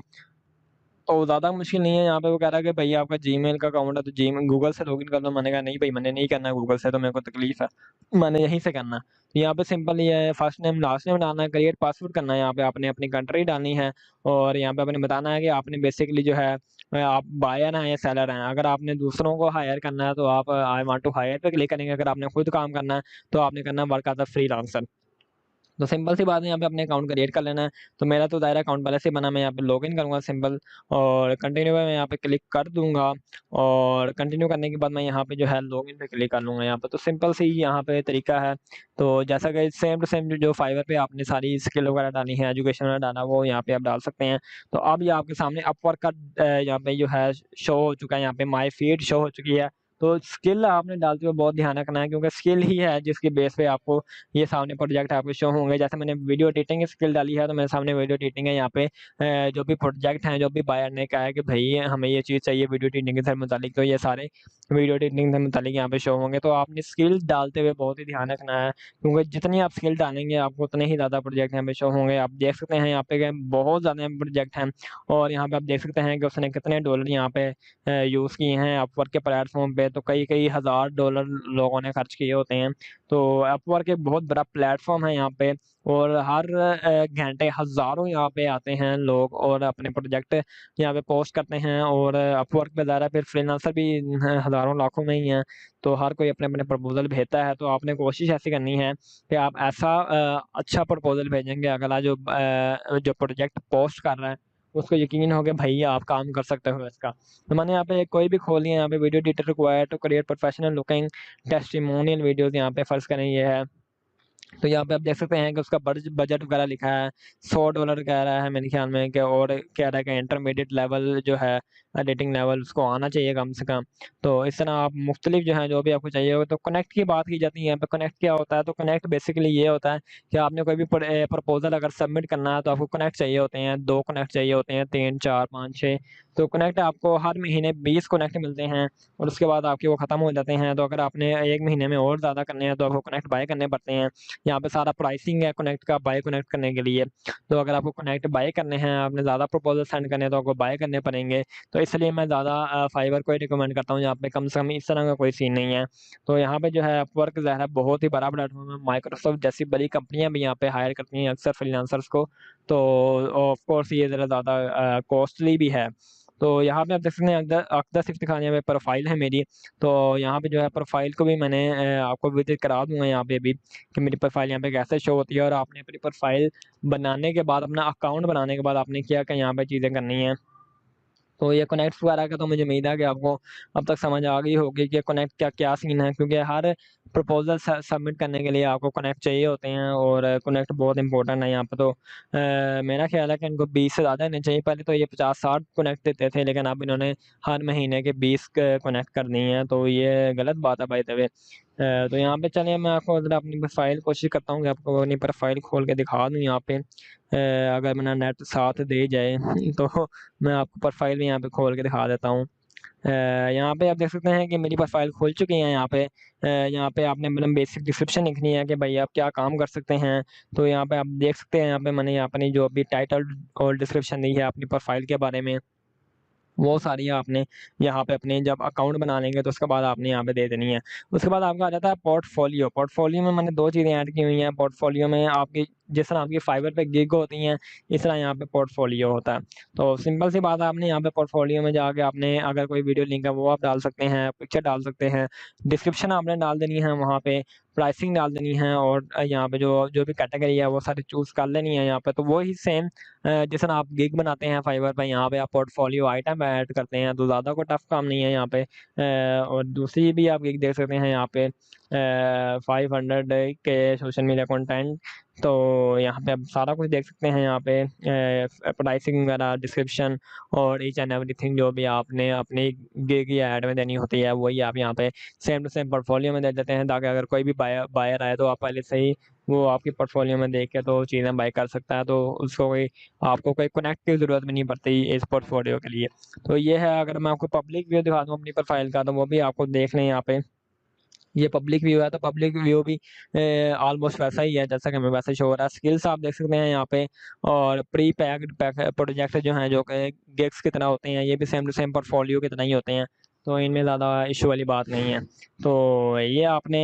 तो ज़्यादा मुश्किल नहीं है, यहाँ पे वो कह रहा है कि भई आपका जीमेल का अकाउंट है तो गूगल से लॉगिन कर लो। मैंने कहा नहीं भई मैंने नहीं करना है गूगल से, तो मेरे को तकलीफ़ है, मैंने यहीं से करना है। तो यहाँ पे सिंपल ये है, फर्स्ट नेम लास्ट नेम डालना है, क्रिएट पासवर्ड करना है, यहाँ पे आपने अपनी कंट्री डालनी है और यहाँ पे आपने बताना है कि आपने बेसिकली जो है आप बायर हैं या सेलर हैं। अगर आपने दूसरों को हायर करना है तो आप आई वांट टू हायर पे क्लिक करेंगे, अगर आपने खुद काम करना है तो आपने करना है वर्क एज़ अ फ्रीलांसर। तो सिंपल सी बात है, यहाँ पे अपने अकाउंट क्रिएट कर लेना है। तो मेरा तो दायरा अकाउंट पहले से बना, मैं यहाँ पे लॉगिन करूँगा सिंपल और कंटिन्यू पे मैं यहाँ पे क्लिक कर दूँगा और कंटिन्यू करने के बाद मैं यहाँ पे जो है लॉगिन पे क्लिक कर लूँगा यहाँ पे। तो सिंपल सी यहाँ पे तरीका है। तो जैसा कि सेम टू सेम जो फाइवर पे आपने सारी स्किल वगैरह डाली है, एजुकेशन वगैरह डाला, वो यहाँ पे आप डाल सकते हैं। तो अब ये आपके सामने अपवर्क का यहाँ पे जो है शो हो चुका है, यहाँ पे माय फीड शो हो चुकी है। तो स्किल आपने डालते हुए बहुत ध्यान रखना है, क्योंकि स्किल ही है जिसके बेस पे आपको ये सामने प्रोजेक्ट आपके शो होंगे। जैसे मैंने वीडियो एडिटिंग की स्किल डाली है, तो मेरे सामने वीडियो एडिटिंग है यहाँ पे। जो भी प्रोजेक्ट हैं, जो भी बायर ने कहा है कि भई हमें ये चीज़ चाहिए वीडियो एडिटिंग से मुतालिक, तो ये सारे वीडियो एडिटिंग से मुतालिक यहाँ पे शो होंगे। तो आपने स्किल डालते हुए बहुत ही ध्यान रखना है, क्योंकि जितनी आप स्किल डालेंगे आपको उतने ही ज़्यादा प्रोजेक्ट यहाँ पे शो होंगे। आप देख सकते हैं यहाँ पे कि बहुत ज़्यादा प्रोजेक्ट हैं और यहाँ पे आप देख सकते हैं कि उसने कितने डॉलर यहाँ पे यूज़ किए हैं अपवर्क के प्लेटफ़ॉर्म पे। तो कई-कई हज़ार डॉलर लोगों ने खर्च किए होते हैं। तो अपवर्क एक बहुत बड़ा प्लेटफ़ॉर्म है यहाँ पे और हर घंटे हज़ारों यहाँ पे आते हैं लोग और अपने प्रोजेक्ट यहाँ पे पोस्ट करते हैं और अपवर्क पे ज़्यादा फिर फ्रीलांसर भी हज़ारों लाखों में ही हैं। तो हर कोई अपने-अपने प्रपोज़ल भेजता है, तो आपने कोशिश ऐसी करनी है कि आप ऐसा अच्छा प्रपोज़ल भेजेंगे, अगला जो प्रोजेक्ट पोस्ट कर रहा है, उसको यकीन हो कि भई आप काम कर सकते हो इसका। तो मैंने यहाँ पे कोई भी खोली है, यहाँ पे video editor required to create professional looking testimonial videos, यहाँ पे फ़र्ज़ करें ये है। तो यहाँ पे आप देख सकते हैं कि उसका बजट वगैरह लिखा है, $100 कह रहा है मेरे ख़्याल में, कि और कह रहा है कि इंटरमीडिएट लेवल जो है एडिटिंग लेवल उसको आना चाहिए कम से कम। तो इस तरह आप मुख्तलिफ जो है जो भी आपको चाहिए हो, तो कनेक्ट की बात की जाती है यहाँ पे। कनेक्ट क्या होता है? तो कनेक्ट बेसिकली ये होता है कि आपने कोई भी प्रपोज़ल अगर सबमिट करना है तो आपको कनेक्ट चाहिए होते हैं, 2 कनेक्ट चाहिए होते हैं, 3, 4, 5, 6। तो कनेक्ट आपको हर महीने 20 कनेक्ट मिलते हैं और उसके बाद आपके वो ख़त्म हो जाते हैं। तो अगर आपने 1 महीने में और ज़्यादा करने हैं तो आपको कनेक्ट बाय करने पड़ते हैं। यहाँ पे सारा प्राइसिंग है कनेक्ट का, बाय कनेक्ट करने के लिए। तो अगर आपको कनेक्ट बाय करने हैं, आपने ज़्यादा प्रपोज़ल सेंड करने हैं तो आपको बाय करने पड़ेंगे। तो इसलिए मैं ज़्यादा फाइवर को ही रिकमेंड करता हूँ, यहाँ पे कम से कम इस तरह का कोई सीन नहीं है। तो यहाँ पे जो है अपवर्क जो है बहुत ही बड़ा प्लेटफ़ॉर्म है। माइक्रोसॉफ्ट जैसी बड़ी कंपनियाँ भी यहाँ पे हायर करती हैं अक्सर फ्रीलांसर्स को। तो ऑफ़ कोर्स ये ज़रा ज़्यादा कॉस्टली भी है। तो यहाँ पे आप देख सकते हैं अक़दस इफ्तिख़ार में प्रोफ़ाइल है मेरी। तो यहाँ पे जो है प्रोफ़ाइल को भी मैंने आपको विज़िट करा दूँगा यहाँ पे भी, कि मेरी प्रोफ़ाइल यहाँ पे कैसे शो होती है और आपने अपनी प्रोफ़ाइल बनाने के बाद, अपना अकाउंट बनाने के बाद आपने क्या-क्या यहाँ पे चीज़ें करनी हैं। तो ये कनेक्ट्स वगैरह का तो मुझे उम्मीद है कि आपको अब तक समझ आ गई होगी कि कनेक्ट का क्या सीन है, क्योंकि हर प्रपोज़ल सबमिट करने के लिए आपको कनेक्ट चाहिए होते हैं और कनेक्ट बहुत इंपॉर्टेंट है यहाँ पे। तो मेरा ख़्याल है कि इनको 20 से ज़्यादा देने चाहिए। पहले तो ये 50-60 कनेक्ट देते थे, लेकिन अब इन्होंने हर महीने के 20 क कनेक्ट कर दिए हैं, तो ये गलत बात है बाय द वे। तो यहाँ पे चलिए मैं आपको ज़रा अपनी प्रोफ़ाइल कोशिश करता हूँ कि आपको अपनी प्रोफ़ाइल खोल के दिखा दूँ यहाँ पे। अगर मेरा नेट साथ दे जाए तो मैं आपको प्रोफ़ाइल भी यहाँ पे खोल के दिखा देता हूँ। यहाँ पे आप देख सकते हैं कि मेरी प्रोफ़ाइल खुल चुकी है यहाँ पे। यहाँ पे आपने मतलब बेसिक डिस्क्रिप्शन लिखनी है कि भई आप क्या काम कर सकते हैं। तो यहाँ पे आप देख सकते हैं, यहाँ पे मैंने अपनी जो भी टाइटल और डिस्क्रिप्शन दी है अपनी प्रोफ़ाइल के बारे में, वो सारी आपने यहाँ पे अपने जब अकाउंट बना लेंगे तो उसके बाद आपने यहाँ पे दे देनी है। उसके बाद आपका आ जाता है पोर्टफ़ोलियो। पोर्टफ़ोलियो में मैंने 2 चीज़ें ऐड की हुई हैं। पोर्टफ़ोलियो में आपकी जिस तरह आपकी फाइवर पे गिग होती हैं, इस तरह यहाँ पे पोर्टफोलियो होता है। तो सिंपल सी बात है, आपने यहाँ पे पोर्टफोलियो में जाके आपने अगर कोई वीडियो लिंक है वो आप डाल सकते हैं, पिक्चर डाल सकते हैं, डिस्क्रिप्शन आपने डाल देनी है वहाँ पे, प्राइसिंग डाल देनी है और यहाँ पे जो जो भी कैटेगरी है वो सारी चूज़ कर लेनी है यहाँ पे। तो वही सेम जिस तरह आप गिग बनाते हैं फाइवर पे, यहाँ पे आप पोर्टफोलियो आइटम ऐड करते हैं, तो ज़्यादा कोई टफ काम नहीं है यहाँ पे। और दूसरी भी आप गिग देख सकते हैं यहाँ पे 500 के सोशल मीडिया कंटेंट। तो यहाँ पे आप सारा कुछ देख सकते हैं यहाँ पे, प्राइसिंग वगैरह, डिस्क्रिप्शन और ईच एंड एवरीथिंग जो भी आपने अपनी गिग या ऐड में देनी होती है वही आप यहाँ पे सेम टू सेम पोर्टफोलियो में दे देते हैं, ताकि अगर कोई भी बायर आए तो आप पहले से ही वो आपकी पोर्टफोलियो में देख के तो चीज़ें बाय कर सकता है, तो उसको कोई आपको कोई कनेक्ट की ज़रूरत भी नहीं पड़ती इस पोर्टफोलियो के लिए। तो ये है, अगर मैं आपको पब्लिक व्यू दिखा दूँ अपनी प्रोफाइल का, तो वो भी आपको देख लें यहाँ पे। ये पब्लिक व्यू है, तो पब्लिक व्यू भी ऑलमोस्ट वैसा ही है जैसा कि हमें वैसे शो हो रहा है। स्किल्स आप देख सकते हैं यहाँ पे, और प्री पैक्ड प्रोजेक्ट जो हैं जो कि गिग्स की तरह होते हैं, ये भी सेम टू सेम पोर्टफोलियो की तरह ही होते हैं, तो इनमें ज़्यादा इशू वाली बात नहीं है। तो ये आपने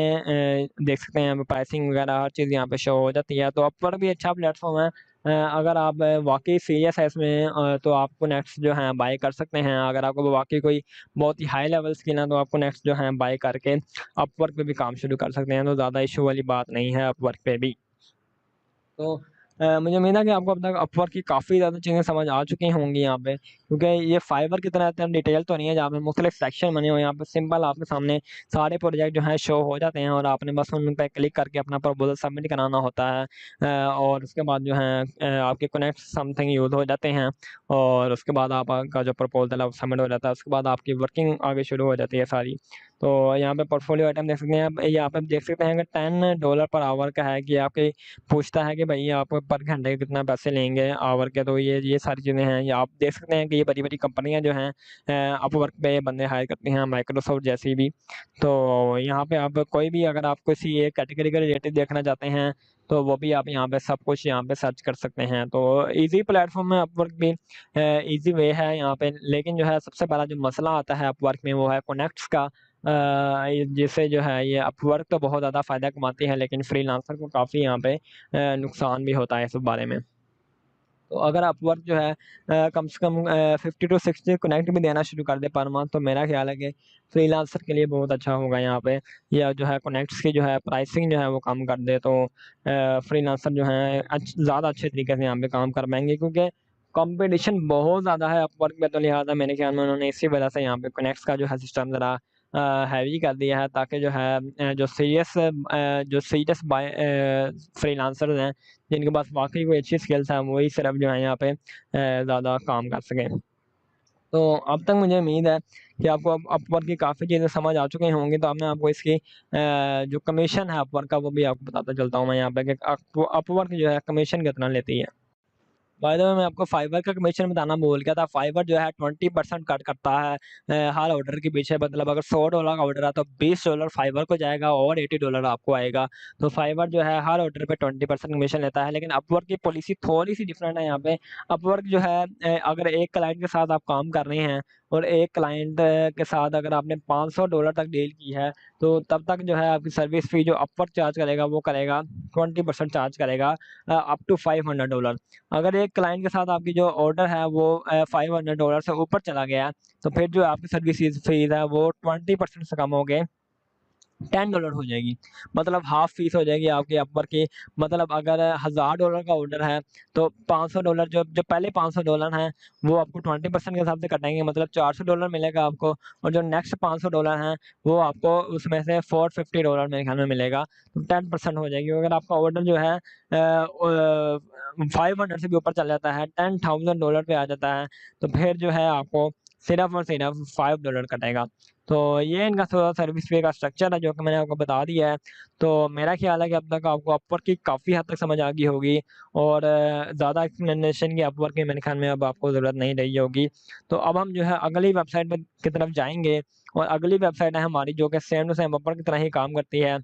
देख सकते हैं प्राइसिंग वगैरह हर चीज़ यहाँ पे शो हो जाती है। तो अपवर्क भी अच्छा प्लेटफॉर्म है। अगर आप वाकई सीरियस है इसमें, तो आपको नेक्स्ट जो है बाय कर सकते हैं। अगर आपको वाकई कोई बहुत ही हाई लेवल स्किल है तो आपको नेक्स्ट जो है बाय करके अपवर्क पे भी काम शुरू कर सकते हैं, तो ज़्यादा इश्यू वाली बात नहीं है अपवर्क पे भी। तो मुझे उम्मीद है कि आपको अब तक अपवर्क की काफ़ी ज़्यादा चीज़ें समझ आ चुकी होंगी यहाँ पे, क्योंकि ये फाइवर की तरह इतना डिटेल तो नहीं है, जहाँ पे मुख्तलिफ सेक्शन बने हुए हैं। यहाँ पे सिंपल आपके सामने सारे प्रोजेक्ट जो हैं शो हो जाते हैं और आपने बस उन पे क्लिक करके अपना प्रपोजल सबमिट कराना होता है। और उसके बाद जो है आपके कनेक्ट समथिंग यूज़ हो जाते हैं, और उसके बाद आपका जो प्रपोजल है वो सबमिट हो जाता है। उसके बाद आपकी वर्किंग आगे शुरू हो जाती है सारी। तो यहाँ पे पोर्टफोलियो आइटम देख सकते हैं आप, यहाँ पे देख सकते हैं कि $10 पर आवर का है, कि आपके पूछता है कि भई आप पर घंटे के कितना पैसे लेंगे आवर के। तो ये सारी चीज़ें हैं। या आप देख सकते हैं कि ये बड़ी-बड़ी कंपनियाँ जो हैं अपवर्क पे बंदे हायर करती हैं, माइक्रोसॉफ्ट जैसी भी। तो यहाँ पे आप कोई भी, अगर आप किसी एक कैटेगरी के रिलेटेड देखना चाहते हैं, तो वो भी आप यहाँ पे सब कुछ यहाँ पे सर्च कर सकते हैं। तो ईज़ी प्लेटफ़ॉर्म है अपवर्क भी, ईज़ी वे है यहाँ पे। लेकिन जो है सबसे बड़ा जो मसला आता है अपवर्क में वो है कनेक्ट्स का। जिससे जो है ये अपवर्क तो बहुत ज़्यादा फ़ायदा कमाती है, लेकिन फ्रीलांसर को काफ़ी यहाँ पे नुकसान भी होता है इस बारे में। तो अगर अपवर्क जो है कम से कम 50 टू 60 कनेक्ट भी देना शुरू कर दे पर मंथ, तो मेरा ख़्याल है कि फ्रीलांसर के लिए बहुत अच्छा होगा यहाँ पे। या जो है कनेक्ट्स की जो है प्राइसिंग जो है वो कम कर दे, तो फ्रीलांसर जो है ज़्यादा अच्छे तरीके से यहाँ पे काम कर पाएँगे, क्योंकि कॉम्पिटिशन बहुत ज़्यादा है अपवर्क में। तो लिहाज़ा मेरे ख़्याल में उन्होंने इसी वजह से यहाँ पे कनेक्ट्स का जो है सिस्टम ज़रा हैवी कर दिया है, ताकि जो है जो सीरियस फ्रीलांसर्स हैं, जिनके पास वाक़ई कोई अच्छी स्किल्स हैं, वही सिर्फ़ जो है यहाँ पे ज़्यादा काम कर सकें। तो अब तक मुझे उम्मीद है कि आपको अब अपवर्क की काफ़ी चीज़ें समझ आ चुकी होंगी। तो अब मैं आपको इसकी जो कमीशन है अपवर्क का वो भी आपको बताता चलता हूँ मैं यहाँ पे, कि अपवर्क जो है कमीशन कितना लेती है। बाय द वे मैं आपको फाइवर का कमीशन बताना भूल गया था। फाइवर जो है 20% कट करता है हर ऑर्डर के पीछे। मतलब अगर $100 का ऑर्डर है तो $20 फाइवर को जाएगा और $80 आपको आएगा। तो फाइवर जो है हर ऑर्डर पे 20% कमीशन लेता है, लेकिन अपवर्क की पॉलिसी थोड़ी-सी डिफरेंट है यहाँ पे। अपवर्क जो है अगर एक क्लाइंट के साथ आप काम कर रहे हैं और एक क्लाइंट के साथ अगर आपने $500 तक डील की है, तो तब तक जो है आपकी सर्विस फ़ी जो अपवर्क चार्ज करेगा वो करेगा 20% चार्ज करेगा अप टू $500। अगर एक क्लाइंट के साथ आपकी जो ऑर्डर है वो $500 से ऊपर चला गया, तो फिर जो आपकी सर्विसेज़ फ़ीस है वो 20% से कम हो के $10 हो जाएगी। मतलब हाफ़ फ़ीस हो जाएगी आपकी अपवर्क की। मतलब अगर $1000 का ऑर्डर है, तो $500 जो जो पहले $500 हैं, वो आपको 20% के हिसाब से कटेंगे, मतलब $400 मिलेगा आपको। और जो नेक्स्ट $500 हैं, वो आपको उसमें से $450 मेरे ख़्याल में मिलेगा। तो 10% हो जाएगी। अगर आपका ऑर्डर जो है 500 से भी ऊपर चल जाता है, $10,000 पे आ जाता है, तो फिर जो है आपको सिर्फ़ और सिर्फ़ $5 कटेगा। तो ये इनका थोड़ा सर्विस पे का स्ट्रक्चर है, जो कि मैंने आपको बता दिया है। तो मेरा ख़्याल है कि अब तक आपको अपवर्क की काफ़ी हद तक समझ आ गई होगी, और ज़्यादा एक्सप्लेनेशन की अपवर्क की मेरे ख़्याल में अब आपको ज़रूरत नहीं रही होगी। तो अब हम जो है अगली वेबसाइट पे की तरफ जाएँगे, और अगली वेबसाइट है हमारी, जो कि सेम टू सेम अपवर्क की तरह ही काम करती है।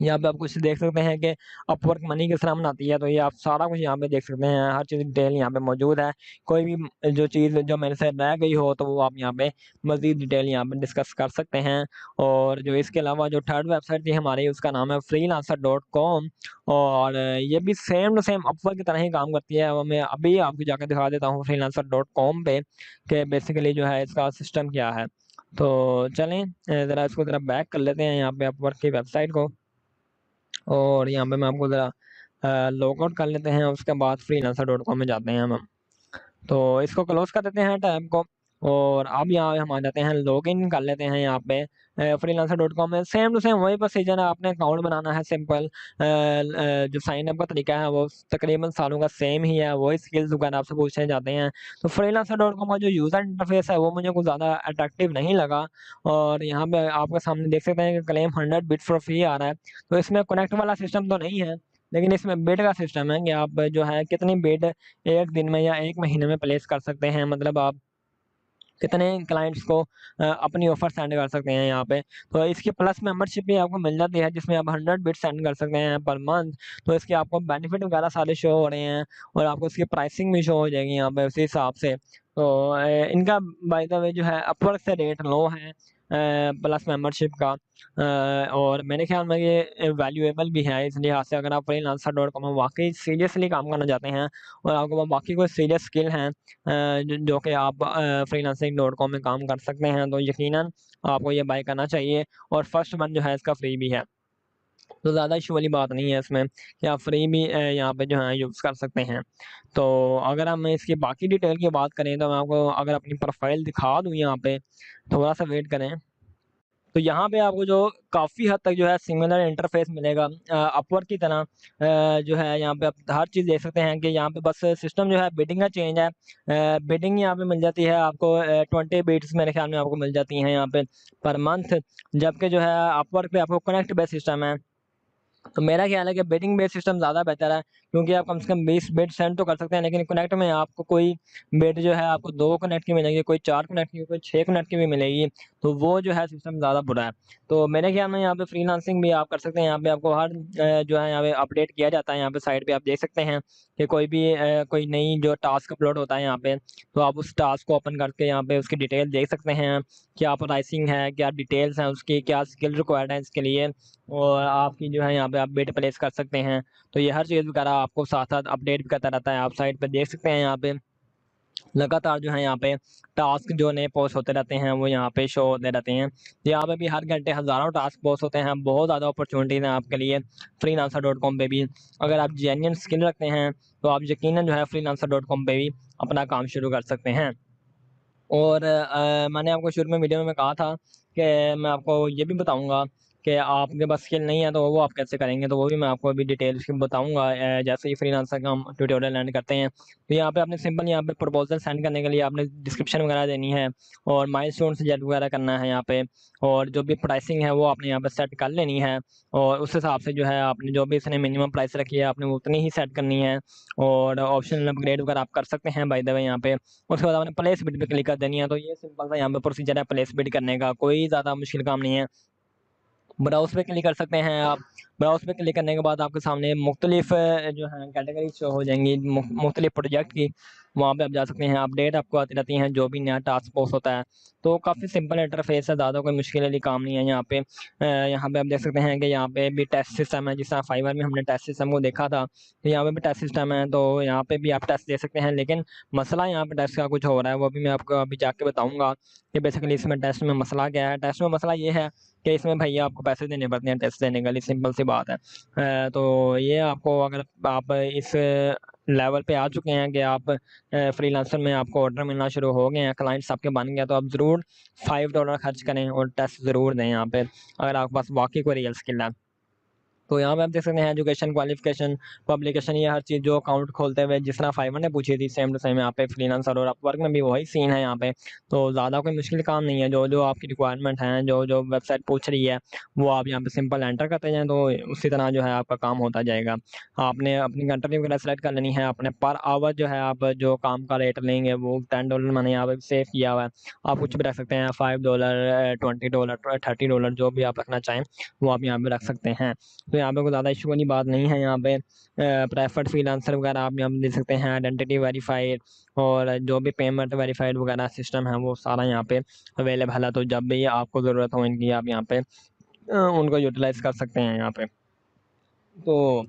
यहाँ पे आप कुछ देख सकते हैं कि अपवर्क मनी किस तरह बनाती है, तो ये आप सारा कुछ यहाँ पे देख सकते हैं, हर चीज़ डिटेल यहाँ पे मौजूद है। कोई भी जो चीज़ जो मेरे से रह गई हो तो वो आप यहाँ पे मज़ीद डिटेल यहाँ पे डिस्कस कर सकते हैं। और जो इसके अलावा जो थर्ड वेबसाइट थी हमारी, उसका नाम है freelancer.com, और ये भी सेम टू सेम अपवर्क की तरह ही काम करती है। वो मैं अभी आपको जाकर दिखा देता हूँ freelancer.com पे कि बेसिकली जो है इसका सिस्टम क्या है। तो चलें ज़रा इसको ज़रा बैक कर लेते हैं यहाँ पे अपवर्क की वेबसाइट को, और यहाँ पे मैं आपको ज़रा लॉग आउट कर लेते हैं, उसके बाद freelancer.com में जाते हैं हम। तो इसको क्लोज़ कर देते हैं टैब को, और अब यहाँ हम आ जाते हैं, लॉगिन कर लेते हैं यहाँ पे freelancer.com में। सेम टू सेम वही प्रोसीजर है, आपने अकाउंट बनाना है सिंपल। जो साइन अप का तरीका है वो तकरीबन सालों का सेम ही है, वही स्किल्स वगैरह आपसे पूछे जाते हैं। तो freelancer.com का जो यूज़र इंटरफेस है वो मुझे कुछ ज़्यादा अट्रैक्टिव नहीं लगा, और यहाँ पे आपके सामने देख सकते हैं कि क्लेम 100 बिट फॉर फ्री आ रहा है। तो इसमें कनेक्ट वाला सिस्टम तो नहीं है, लेकिन इसमें बिड का सिस्टम है कि आप जो है कितनी बिड 1 दिन में या 1 महीने में प्लेस कर सकते हैं, मतलब आप कितने क्लाइंट्स को अपनी ऑफ़र सेंड कर सकते हैं यहाँ पे। तो इसकी प्लस मेंबरशिप भी आपको मिल जाती है, जिसमें आप 100 बिट सेंड कर सकते हैं पर मंथ। तो इसके आपको बेनिफिट वगैरह सारे शो हो रहे हैं, और आपको इसकी प्राइसिंग भी शो हो जाएगी यहाँ पे उसी हिसाब से। तो इनका बाय द वे जो है अपवर्क से रेट लो है प्लस मेंबरशिप का, और मेरे ख्याल में ये वैल्यूएबल भी है इस लिहाज से, अगर आप freelancer.com में वाक़ई सीरियसली काम करना चाहते हैं और आपके पास बाकी कोई सीरियस स्किल हैं जो कि आप freelancing.com में काम कर सकते हैं, तो यकीनन आपको ये बाय करना चाहिए, और फर्स्ट मंथ जो है इसका फ्री भी है। तो ज़्यादा इश्यू वाली बात नहीं है इसमें कि आप फ्री भी यहाँ पे जो है यूज़ कर सकते हैं। तो अगर हम इसकी बाकी डिटेल की बात करें, तो मैं आपको अगर अपनी प्रोफ़ाइल दिखा दूँ यहाँ पे, थोड़ा-सा वेट करें। तो यहाँ पे आपको जो काफ़ी हद तक जो है सिमिलर इंटरफ़ेस मिलेगा अपवर्क की तरह। जो है यहाँ पे आप हर चीज़ देख सकते हैं कि यहाँ पे बस सिस्टम जो है बिडिंग का चेंज है। बिडिंग यहाँ पे मिल जाती है आपको 20 बिट्स मेरे ख़्याल में आपको मिल जाती हैं यहाँ पे पर मंथ, जबकि जो है अपवर्क पे आपको कनेक्ट बेस्ड सिस्टम है। तो मेरा ख्याल है कि बिडिंग बेस्ड सिस्टम ज़्यादा बेहतर है, क्योंकि आप कम से कम 20 बिट सेंड तो कर सकते हैं, लेकिन कनेक्ट में आपको कोई बिट जो है आपको 2 कनेक्ट की मिलेगी, कोई 4 कनेक्ट की, कोई 6 कनेक्ट की भी मिलेगी। तो वो जो है सिस्टम ज़्यादा बुरा है। तो मेरे ख्याल में यहाँ पे फ्रीलांसिंग भी आप कर सकते हैं, यहाँ पे आपको हर जो है यहाँ पे अपडेट किया जाता है। यहाँ पे साइड पे आप देख सकते हैं कि कोई भी कोई नई जो टास्क अपलोड होता है यहाँ पे, तो आप उस टास्क को ओपन करके यहाँ पे उसकी डिटेल देख सकते हैं, क्या प्राइसिंग है, क्या डिटेल्स हैं उसकी, क्या स्किल रिक्वायर्ड है इसके लिए, और आपकी जो है यहाँ पे आप बिड प्लेस कर सकते हैं। तो ये हर चीज़ वगैरह आपको साथ-साथ अपडेट भी करता रहता है। आप साइट पे देख सकते हैं यहाँ पे लगातार जो है यहाँ पे टास्क जो नए पोस्ट होते रहते हैं वो यहाँ पे शो होते रहते हैं। यहाँ पे भी हर घंटे हज़ारों टास्क पोस्ट होते हैं, बहुत ज़्यादा अपॉर्चुनिटीज़ हैं आपके लिए freelancer.com पे भी। अगर आप जेन्युइन स्किल रखते हैं तो आप यकीनन जो है freelancer.com पे भी अपना काम शुरू कर सकते हैं। और मैंने आपको शुरू में वीडियो में कहा था कि मैं आपको ये भी बताऊँगा कि आपके पास स्किल नहीं है तो वो आप कैसे करेंगे, तो वो भी मैं आपको अभी डिटेल्स में बताऊँगा जैसे ही फ्रीलांसर का हम ट्यूटोरियल एंड करते हैं। तो यहाँ पे आपने सिंपल यहाँ पे प्रपोज़ल सेंड करने के लिए आपने डिस्क्रिप्शन वगैरह देनी है, और माइलस्टोन सेट वगैरह करना है यहाँ पे, और जो भी प्राइसिंग है वो आपने यहाँ पे सेट कर लेनी है, और उस हिसाब से जो है आपने जो भी इसने मिनिमम प्राइस रखी है आपने वो उतनी ही सेट करनी है, और ऑप्शनल अपग्रेड वगैरह आप कर सकते हैं बाय द वे यहाँ पे। उसके बाद आपने प्लेस बिड पे क्लिक कर देनी है। तो ये सिंपल सा यहाँ पे प्रोसीजर है प्लेस बिड करने का, कोई ज़्यादा मुश्किल काम नहीं है। ब्राउज़ पे क्लिक कर सकते हैं आप। ब्राउज़ पे क्लिक करने के बाद आपके सामने मुख्तलिफ़ जो हैं कैटेगरी शो हो जाएँगी मुख्तलिफ़ प्रोजेक्ट की। वहाँ पे आप जा सकते हैं, अपडेट आपको आती रहती हैं, जो भी नया टास्क पोस्ट होता है। तो काफ़ी सिंपल इंटरफ़ेस है, ज़्यादा कोई मुश्किल वाली काम नहीं है यहाँ पे। यहाँ पे आप देख सकते हैं कि यहाँ पे भी टेस्ट सिस्टम है, जिस तरह फाइवर में हमने टेस्ट सिस्टम को देखा था, तो यहाँ पे भी टेस्ट सिस्टम है, तो यहाँ पे भी आप टेस्ट दे सकते हैं। लेकिन मसला यहाँ पे टेस्ट का कुछ हो रहा है, वो भी मैं आपको अभी जाके बताऊँगा कि बेसिकली इसमें टेस्ट में मसला क्या है। टेस्ट में मसला ये है कि इसमें भैया आपको पैसे देने पड़ते हैं टेस्ट देने के लिए, सिंपल सी बात है। तो ये आपको अगर आप इस लेवल पे आ चुके हैं कि आप फ्रीलांसर में आपको ऑर्डर मिलना शुरू हो गए हैं, क्लाइंट्स आपके बन गए, तो आप ज़रूर $5 खर्च करें और टेस्ट ज़रूर दें यहाँ पे, अगर आपके पास वाक़ई कोई रियल स्किल है। तो यहाँ पे आप देख सकते हैं एजुकेशन, क्वालिफिकेशन, पब्लिकेशन, ये हर चीज़ जो अकाउंट खोलते हुए जिस तरह फाइवर ने पूछी थी सेम टू सेम यहाँ पे फ्रीलांसर और अपवर्क में भी वही सीन है यहाँ पे। तो ज़्यादा कोई मुश्किल काम नहीं है, जो जो आपकी रिक्वायरमेंट है, जो जो वेबसाइट पूछ रही है वो आप यहाँ पे सिंपल एंटर करते जाएँ, तो उसी तरह जो है आपका काम होता जाएगा। आपने अपनी कंट्री वगैरह सेलेक्ट कर लेनी है, अपने पर आवर जो है आप जो काम का रेट लेंगे वो $10 मैंने यहाँ पे सेव किया हुआ है। आप कुछ भी रख सकते हैं, $5, $20, $30 जो भी आप रखना चाहें वो आप यहाँ पे रख सकते हैं। तो यहाँ पे कोई ज़्यादा इशू वाली बात नहीं है। यहाँ पे प्रेफर्ड फ्रीलांसर वगैरह आप यहाँ पे दे सकते हैं, आइडेंटिटी वेरीफाइड और जो भी पेमेंट वेरीफाइड वगैरह सिस्टम है वो सारा यहाँ पे अवेलेबल है। तो जब भी आपको ज़रूरत हो इनकी आप यहाँ पे उनको यूटिलाइज़ कर सकते हैं यहाँ पे। तो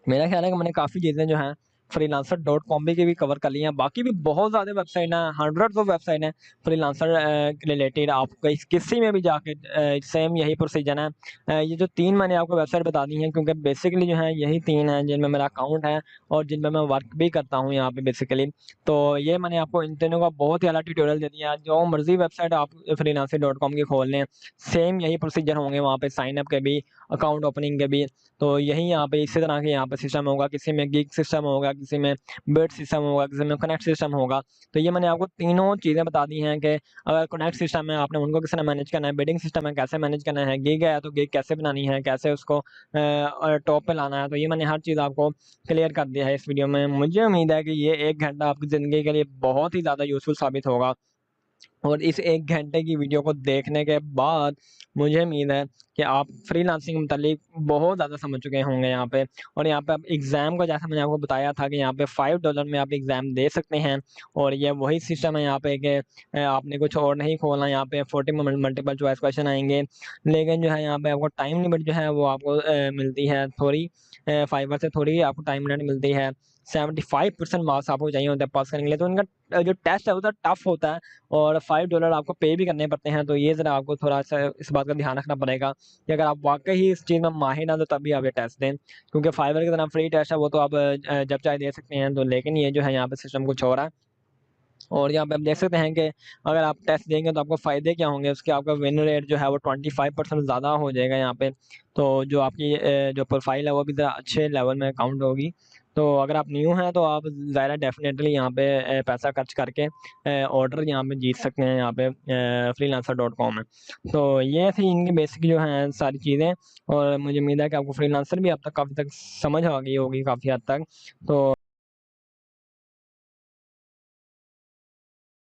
मेरा ख्याल है कि मैंने काफ़ी चीज़ें जो हैं freelancer.com की भी कवर कर ली हैं। बाकी भी बहुत ज़्यादा वेबसाइट हैं, हंड्रेड्स ऑफ वेबसाइट हैं फ्रीलांसर के रिलेटेड। आप किसी में भी जाके सेम यही प्रोसीजर है। ये जो 3 मैंने आपको वेबसाइट बता दी हैं, क्योंकि बेसिकली जो है यही 3 हैं जिनमें मेरा अकाउंट है और जिनमें मैं वर्क भी करता हूँ यहाँ पे बेसिकली। तो ये मैंने आपको इन तीनों का बहुत ही अलग ट्यूटोरियल दे दिया है। जो मर्ज़ी वेबसाइट आप freelancer.com की खोल लें, सेम यही प्रोसीजर होंगे वहाँ पे, साइन अप के भी, अकाउंट ओपनिंग के भी। तो यही यहाँ पे इसी तरह के यहाँ पे सिस्टम होगा, किसी में गिग सिस्टम होगा, किसी में बिड सिस्टम होगा, किसी में कनेक्ट सिस्टम होगा। तो ये मैंने आपको तीनों चीज़ें बता दी हैं कि अगर कनेक्ट सिस्टम है आपने उनको किस तरह मैनेज करना है, बिडिंग सिस्टम है कैसे मैनेज करना है, गिग है तो गिग कैसे बनानी है, कैसे उसको टॉप पे लाना है। तो ये मैंने हर चीज़ आपको क्लियर कर दिया है इस वीडियो में। मुझे उम्मीद है कि ये 1 घंटा आपकी ज़िंदगी के लिए बहुत ही ज़्यादा यूज़फुल साबित होगा और इस 1 घंटे की वीडियो को देखने के बाद मुझे उम्मीद है कि आप फ्रीलांसिंग के मुतालिक बहुत ज़्यादा समझ चुके होंगे यहाँ पे। और यहाँ पे आप एग्ज़ाम का, जैसा मैंने आपको बताया था कि यहाँ पे $5 में आप एग्ज़ाम दे सकते हैं और ये वही सिस्टम है यहाँ पे कि आपने कुछ और नहीं खोलना। यहाँ पे 40 मल्टीपल चॉइस क्वेश्चन आएँगे, लेकिन जो है यहाँ पे आपको टाइम लिमिट जो है वो आपको मिलती है थोड़ी, फाइवर से थोड़ी आपको टाइम लिमिट मिलती है। 75% मार्क्स आपको चाहिए होते हैं पास करने के लिए। तो इनका जो टेस्ट है वो तो टफ होता है और $5 आपको पे भी करने पड़ते हैं। तो ये ज़रा आपको थोड़ा-सा इस बात का ध्यान रखना पड़ेगा कि अगर आप वाक़ई ही इस चीज़ में माहिर हैं तो तभी आप ये टेस्ट दें। क्योंकि फाइवर की तरह फ्री टेस्ट है वो तो आप जब चाहे दे सकते हैं। तो लेकिन ये जो है यहाँ पे सिस्टम कुछ और है। और यहाँ पे आप देख सकते हैं कि अगर आप टेस्ट देंगे तो आपको फ़ायदे क्या होंगे, उसके आपका विन रेट जो है वो 25% ज़्यादा हो जाएगा यहाँ पे। तो जो आपकी जो प्रोफ़ाइल है वो भी ज़रा अच्छे लेवल में काउंट होगी। तो अगर आप न्यू हैं तो आप ज़ाहिर है डेफ़िनेटली यहाँ पे पैसा खर्च करके ऑर्डर यहाँ पे जीत सकते हैं यहाँ पे freelancer.com में। तो ये थी इनकी बेसिक जो हैं सारी चीज़ें और मुझे उम्मीद है कि आपको फ्रीलांसर भी अब तक काफ़ी तक समझ आ गई होगी काफ़ी हद तक। तो